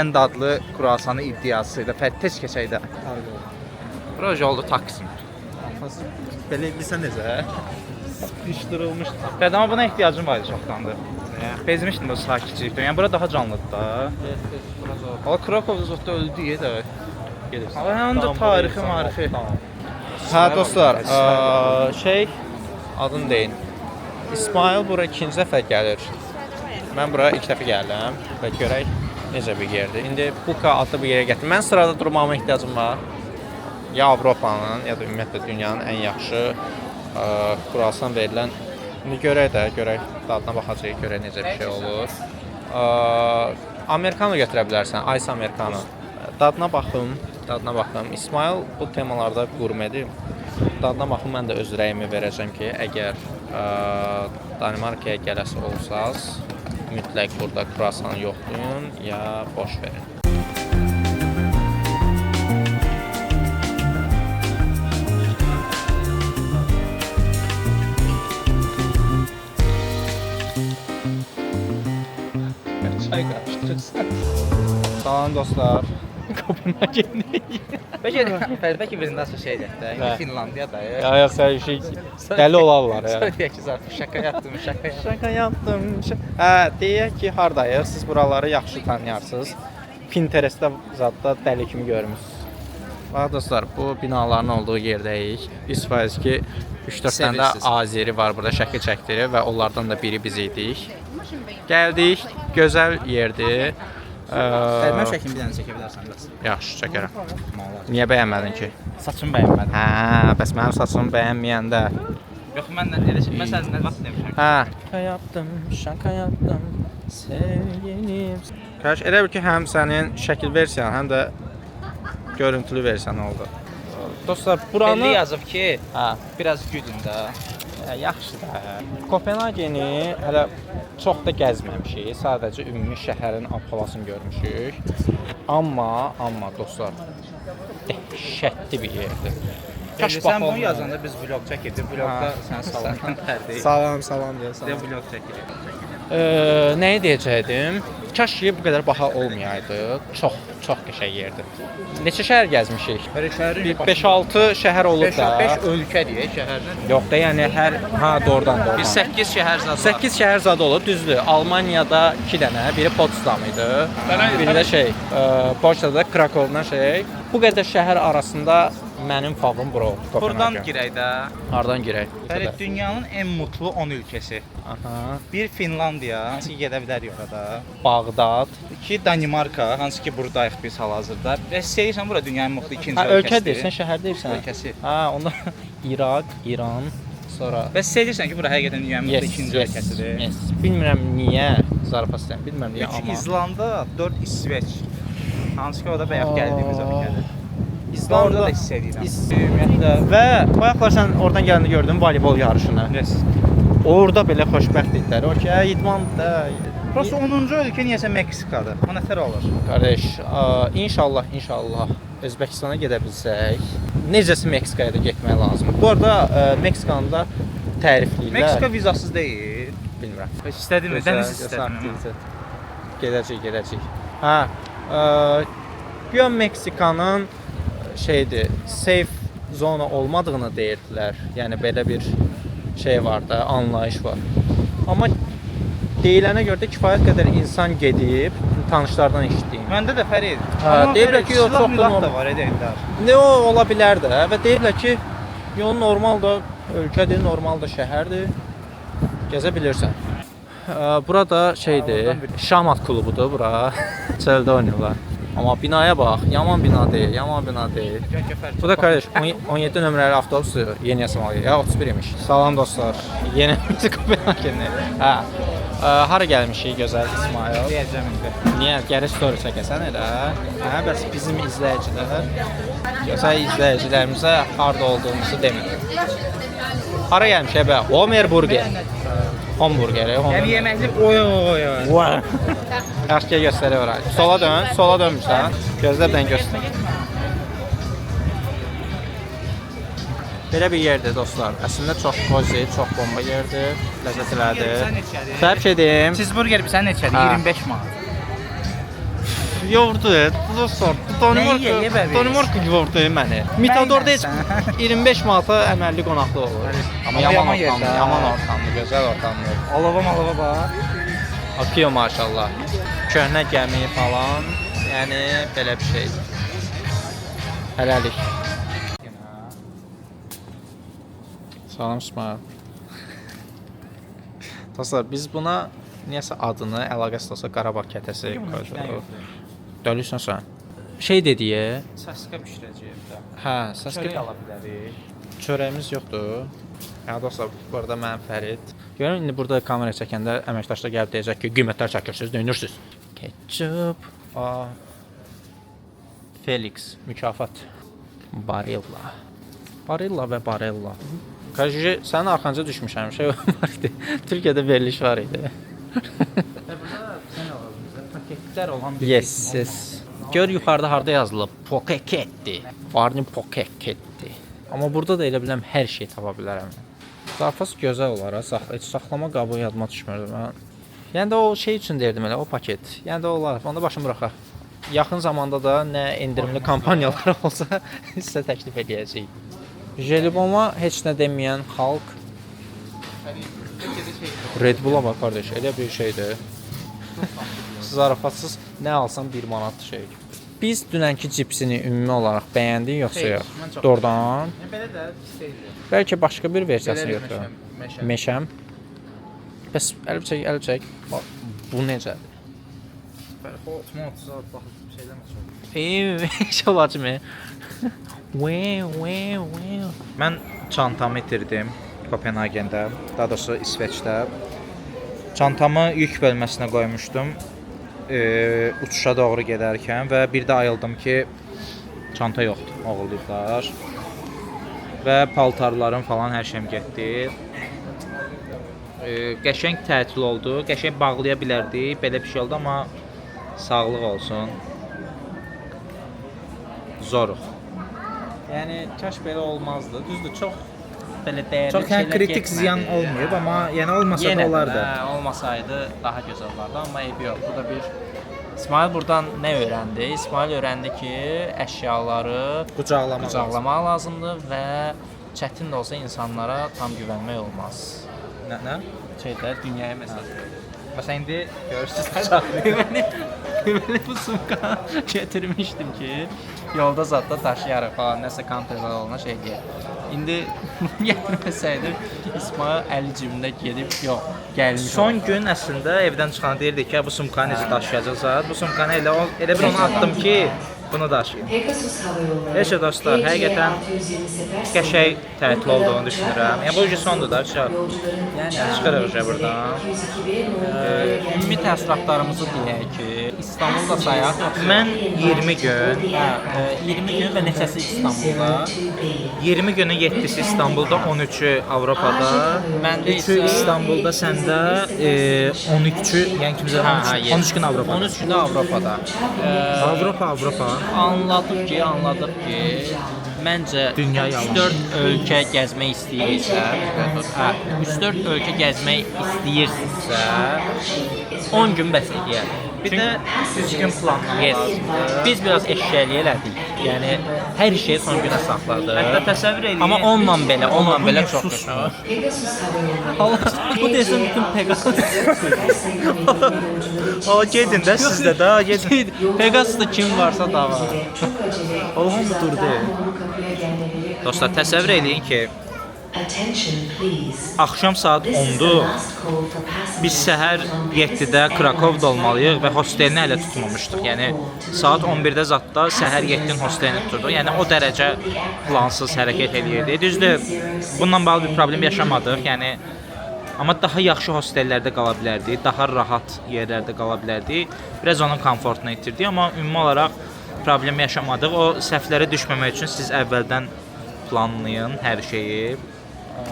ən dadlı kruasanı iddiasıyla tez keçək də. Bura oldu Taksim. Belə bilsən necə? Sıkışdırılmış. Evet, amma buna ihtiyacım var idi çoxdandır. Bezmişdim bu sakitçilikdən. Yəni bura daha canlıdır da. O Krakovda zotda öldü də. Ama həm də tarixi. Hə dostlar, adını deyin. İsmail bura ikinci dəfə gəlir. Mən bura ilk dəfə gəldim və görək necə bir yerdir. İndi Buka adlı bir yerə gətirdim. Mən sırada durmağıma ehtiyacım var. Ya Avropanın, ya da ümumiyyətlə dünyanın ən yaxşı kruasan verilən. İndi görək dadına baxacağıq, görək necə bir şey olur. Amerikano götürə bilərsən, Ice Amerikano. Dadına baxım. İsmail bu temalarda qurmedir. Dadına baxım, mən də öz rəyimi verəcəm ki, əgər Danimarkaya gələsi olsaz, mütləq burada kruasan yoxlayın, ya boş verin. Çay qarışdırırsan. Salam dostlar. Bəlkə birində asıl şey deyək də, Finlandiyadayıq. Ya sen şey deli olarlar ya. Sonra deyək ki, zarf şaka yaptım. Deyək ki, hardayıq, siz buraları yaxşı tanıyarsınız. Pinterestdə zadda dəli kimi görmüsünüz. Bax dostlar, bu binaların olduğu yerdəyik. 100% ki, 3-4 dənə də Azeri var burada şəkil çəkdirir və onlardan da biri biz idik. Gəldik, gözəl yerdir. Mən şəklini bir dənə çəkə bilərsən bəs. Yaxşı, çəkərəm. Niyə bəyənmədin ki? Saçımı bəyənmədim. Hə, bəs mənim saçımı bəyənməyəndə. Yox, mən məsələn nə vaxt demişəm? Hə. Şaka yaptım, sevgilim. Qardaş, elə bil ki, həm sənin şəkil versiyan, həm də görüntülü versiyan oldu. Dostlar, buranı yazıb ki, biraz gülün də. Yaxşı da. Kopenhageni hələ çox da gəzməmişik. Sadəcə ümumi şəhərin havasını görmüşük. Amma dostlar, dəhşətli bir yerdir. Sən bunu yazanda biz vlog çəkirdik. Vlogda sən salam tərdik. Salam deyəsən. Deyə vlog çəkirik. Nəyi deyəcəkdim? Kaş ki bu qədər baha olmayaydı. Çox qəşəng yerdir. Neçə şəhər gəzmişik? 5-6 şəhər olub da. 5 ölkə deyək şəhərdən. Yox da, yəni hər doğrudan. Biz 8 şəhər zad. 8 şəhər zad olub, düzdür. Almaniyada 2 dənə, biri Potsdam idi. Biri də Polşada Krakovdan Bu qədər şəhər arasında mənim favorim bura oldu. Buradan girək də. Hardan girək? Bəli, dünyanın ən mutlu 10 ölkəsi. Aha. Bir Finlandiya, hansı ki gedə bilərik orada. Bağdad. 2 Danimarka, hansı ki buradayıq biz hal-hazırda. Və istəyirsən bura dünyanın mutlu ikinci Ölkə ölkəsidir. deyirsən, şəhər deyirsən. Ölkəsi. Onda İraq, İran, sonra Və istəyirsən ki, bura həqiqətən dünyanın mutlu ikinci ölkəsidir. Yes. Bilmirəm niyə zarafat istəyirəm, bilmirəm niyə 3 amma. İzlanda, 4 İsveç. Hansı ki o da bayaq gəldiyimiz ölkədir. İzlanda da hiss edirəm. Ümumiyyətlə və bayaqlar sən oradan gələndə gördün voleybol yarışını. Yes. Orada belə xoşbəxt idilər. O ki, idman da. Burası 10-cu ölkə niyəsə Meksikadır. O nətər olur? Qardaş, inşallah Özbəkistana gedə bilsək, necəsə Meksikaya da getmək lazımdır. Bu arada Meksikanı da tərifləyirlər. Meksika vizasız deyil. Bilmirəm. Heç istədim, dəniz istədim. Gedəcək. Güya Meksikanın safe zona olmadığını deyirdilər. Yəni belə bir var da, anlayış var. Amma deyilənə görə də kifayət qədər insan gedib, tanışlardan eşitdiyim. Məndə də Fərid. Deyirlər ki, yox, çox da var edəklər. Ne o ola bilər də və deyirlər ki, yol normaldır, ölkədir, normaldır, şəhərdir. Gəzə bilirsən. Burada Şamat klubudur bura. Çöldə oynayırlar. Amma binaya bax, yaman bina deyil, yaman bina deyil. Bu da kardeş 17 nömrəli avtobusdur, Yeni Yasamal. Ya 31 imiş. Salam dostlar. Yeni bizi Kopenhagenli. Hə. Hara gəlmişik gözəl İsmail? Deyəcəm indi. Niyə gəri story çəkəsən elə? Hə, bəs bizim izləyicilər, gözəl izləyicilərimizə harda olduğumuzu demədi. Hara gəlmişik bə? Homer Burger. Hamburgeri. Yəni yeməkli oy. Yaxşı ki göstərir ora. Sola dönmüsən. Gözlə dən göstər. Belə bir yerdir dostlar. Əslində çox cozy, çox bomba yerdir. Ləzzət elədir. Təbrik edim. Cheeseburger sən neçədir? Ha. 25 manat. Yoğurdu, dostlar. Danimarka yoğurdu məni. Mitadorda heç 25 manata əməlli qonaqlı olur. Amma yaman ortamlı, yaman ortamlı, gözəl ortamlı. Alova bax. Akıyor maşallah. Köhnə gəmi falan. Yəni belə bir şeydir. Hələlik. Salam İsmail. Dostlar biz buna niyəsə adını əlaqəsiz olsa Qarabağ kətəsi qoyduq. Dəlirsən sən. Şey dediyə, Səskə bişirəcəyik də. hə, səskə Çörək ala bilərik. çörəyimiz yoxdur. Yəni dostlar, burada mənim Fərid. Görün indi burada kamera çəkəndə əməkdaşlar gəlib deyəcək ki, qiymətlər çəkirsiniz, neynirsiniz? Ketchup, Felix, mükafat. Barilla və Barilla. Qarşı sənin arxanca düşmüşəm. Şey var idi. Türkiyədə veriliş var idi. Paketlər olan bir Yes. Gör yuxarıda harda yazılıb? Poketdi. Varnin poketdi. Amma burada da elə biləm hər şey tapa bilərəm. Zarfası gözəl olar, heç saxlama qabı yadıma düşmürdü mən. Yəni də o şey üçün deyirdim elə, o paket. Yəni də olar. Onda başım buraxaq. Yaxın zamanda da nə endirimli kampaniyalar olsa sizə təklif edəcəyik. Jelibona heç nə deməyən xalq Red Bull'a bax qardaş, elə bir şeydir. Zarafatsız nə alsam 1 manat şey. Biz dünənki cipsini ümumi olaraq bəyəndik yoxsa yox? Doğrudan. Belə də istəyir. Bəlkə başqa bir versiyasını götürəm. Meşəm. Bəs əlb çək. Bu necədir? Otomat bax şeylər Heç olacaq. Mən çantamı itirdim Kopenhagendə, daha doğrusu İsveçdə. Çantamı yük bölməsinə qoymuşdum. Uçuşa doğru gedərkən və bir də ayıldım ki, çanta yoxdur, oğurlayıblar. Və paltarlarım falan hər şeyim getdi. Qəşəng tətil oldu. Qəşəng bağlaya bilərdik. Belə bir şey oldu amma sağlıq olsun. Zoruq. Yəni kaş belə olmazdı. Düzdür, çox belə dəyərli Çox kritik ziyan olmayıb, amma yəni olmasa da olardı. Olmasaydı daha gözəl olardı, amma eybi yox. Bu da bir İsmail buradan nə öyrəndi? İsmail öyrəndi ki, əşyaları qucaqlamaq lazımdır və çətin də olsa insanlara tam güvənmək olmaz. Nə? Şeydə dünyaya məsəl. Məsələn indi görürsüz Deməli bu sumka gətirmişdim ki, yolda zətdə daşıyarıq falan, nəsə kontrza oluna şey deyək. İndi gətirməsəydim İsmail əli cibində gedib, yox, gəlmiş. son gün əslində evdən çıxanda deyirdik ki, bu sumkanı necə daşıyacaqsınız? Bu sumkanı elə bir onu atdım ki, bunu daşıyım. Heç dostlar, həqiqətən qəşəng tətil olduğunu düşünürəm. Yəni bu sondur da, çıxırıq buradan. Ümumi təəssüratlarımızı deyək ki, İstanbulda sayaq yoxsa? Mən 20 gün, 20 gün və neçəsi İstanbulda? 20 günün 7-si İstanbulda, 13-ü Avropada, Məndə 3-ü İstanbulda, səndə 13-ü, yəni kimsə 13 gün Avropada. 13 gün Avropada. Avropa. Anladıq ki, məncə Dünya 3-4 ölkə gəzmək istəyirsə, 3-4 ölkə gəzmək istəyirsinizsə, 10 gün bəs eləyər. Bir də düzgün planlamaq lazımdır. Biz biraz eşşəlik elədik. Yəni hər şeyi son günə saxladıq. Hətta təsəvvür eləyin. Amma onunla belə çox qəşəng. Allah, bu desin bütün Pegasus. O gedin də siz də gedin. Pegasusda kim varsa da var. Olğan bu durdu. Dostlar, təsəvvür eləyin ki, Axşam saat 10-dur. Biz səhər 7-də Krakovda olmalıyıq və hostelini hələ tutmamışdıq. Yəni saat 11-də zətdə səhər 7-nin hostelini tuturduq. Yəni o dərəcə plansız hərəkət eləyirdik. Düzdür, bununla bağlı bir problem yaşamadıq. Yəni amma daha yaxşı hostellərdə qala bilərdik, daha rahat yerlərdə qala bilərdik. Biraz onun komfortunu itirdik, amma ümumi olaraq problem yaşamadıq. O səhvlərə düşməmək üçün siz əvvəldən planlayın hər şeyi.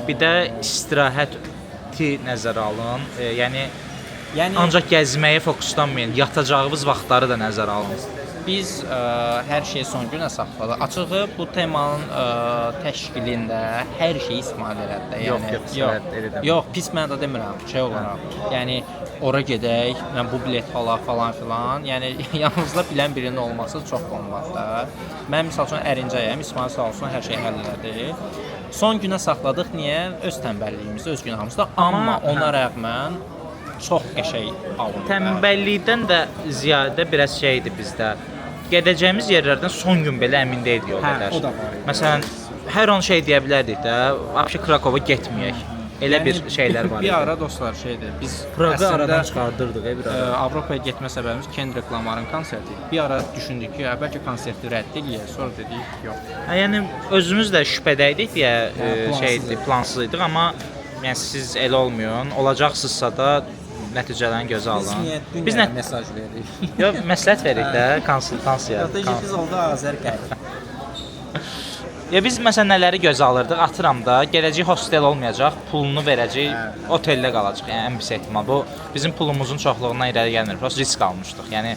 Bir də istirahəti nəzərə alın. Yəni ancaq gəzməyə fokuslanmayın. Yatacağınız vaxtları da nəzərə alın. Biz hər şeyi son günə saxladıq. Açığı bu temanın təşkilində hər şeyi İsmail elədi. Yəni yox, pis mənada demirəm, şey olaraq. Yəni ora gedək, mən bu bilet alaq falan filan. Yəni yanınızda bilən birinin olması çox olmazdı. Mən məsəl üçün Ərincəyəm, İsmail sağ olsun hər şeyi həll elədi. Son günə saxladıq. Niyə? Öz tənbəlliyimizdə, öz günahımızda. Amma ona rəğmən çox qəşəng alındı. Tənbəllikdən də ziyadə biraz şeydir bizdə. Gedəcəyimiz yerlərdən son gün belə əmin deyilik o qədər. O da var. Məsələn, hər an şey deyə bilərdik də, vəbşi Krakova getməyək. Elə bir şeylər var idi. Bir ara dostlar şeydir. Biz Prağı aradan çıxardırdıq bir ara. Avropaya getmə səbəbimiz Kendrick Lamar'ın konserti. Bir ara düşündük ki, bəlkə konserti rədd eləyək, sonra dedik, yox. Yəni özümüz də şübhədəydik deyə şeydi, plansız idik, amma yəni siz elə olmayın. Olacaqsınızsa da nəticələrini gözə alın. Biz nə mesaj veririk? Yox, məsləhət veririk də, konsultasiya. Strategimiz oldu Azərqərb. Ya biz məsələn nələri gözə alırdıq? Atıram da, gələcək hostel olmayacaq, pulunu verəcək, oteldə qalacaq. Yəni ən pis ehtimal bu. Bizim pulumuzun çoxluğundan irəli gəlmir. Prosta risk almışdıq. Yəni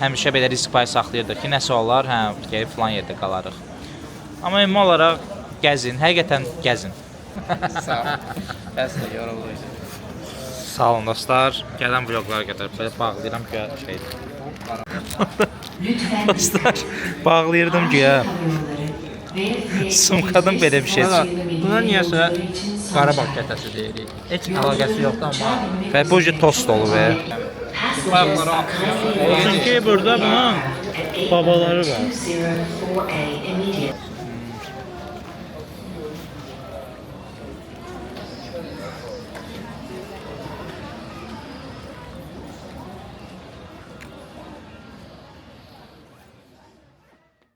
həmişə belə risk payı saxlayırdıq ki, nəsə olar, hə, gəlib filan yerdə qalarıq. Amma ümumi olaraq gəzin, həqiqətən gəzin. Sağ ol. Bəs də yorulduq. Sağ olun dostlar. Gələn vloqlara qədər belə bağlayıram ki, şeydir. Dostlar, bağlayırdım ki, sumkadan belə bir şey çıxır. Buna niyəsə Qarabağ kətəsi deyirik. Heç əlaqəsi yoxdur amma Və bu cür tost olub. ayaqları atıyor. Çünki burada bunun babaları var.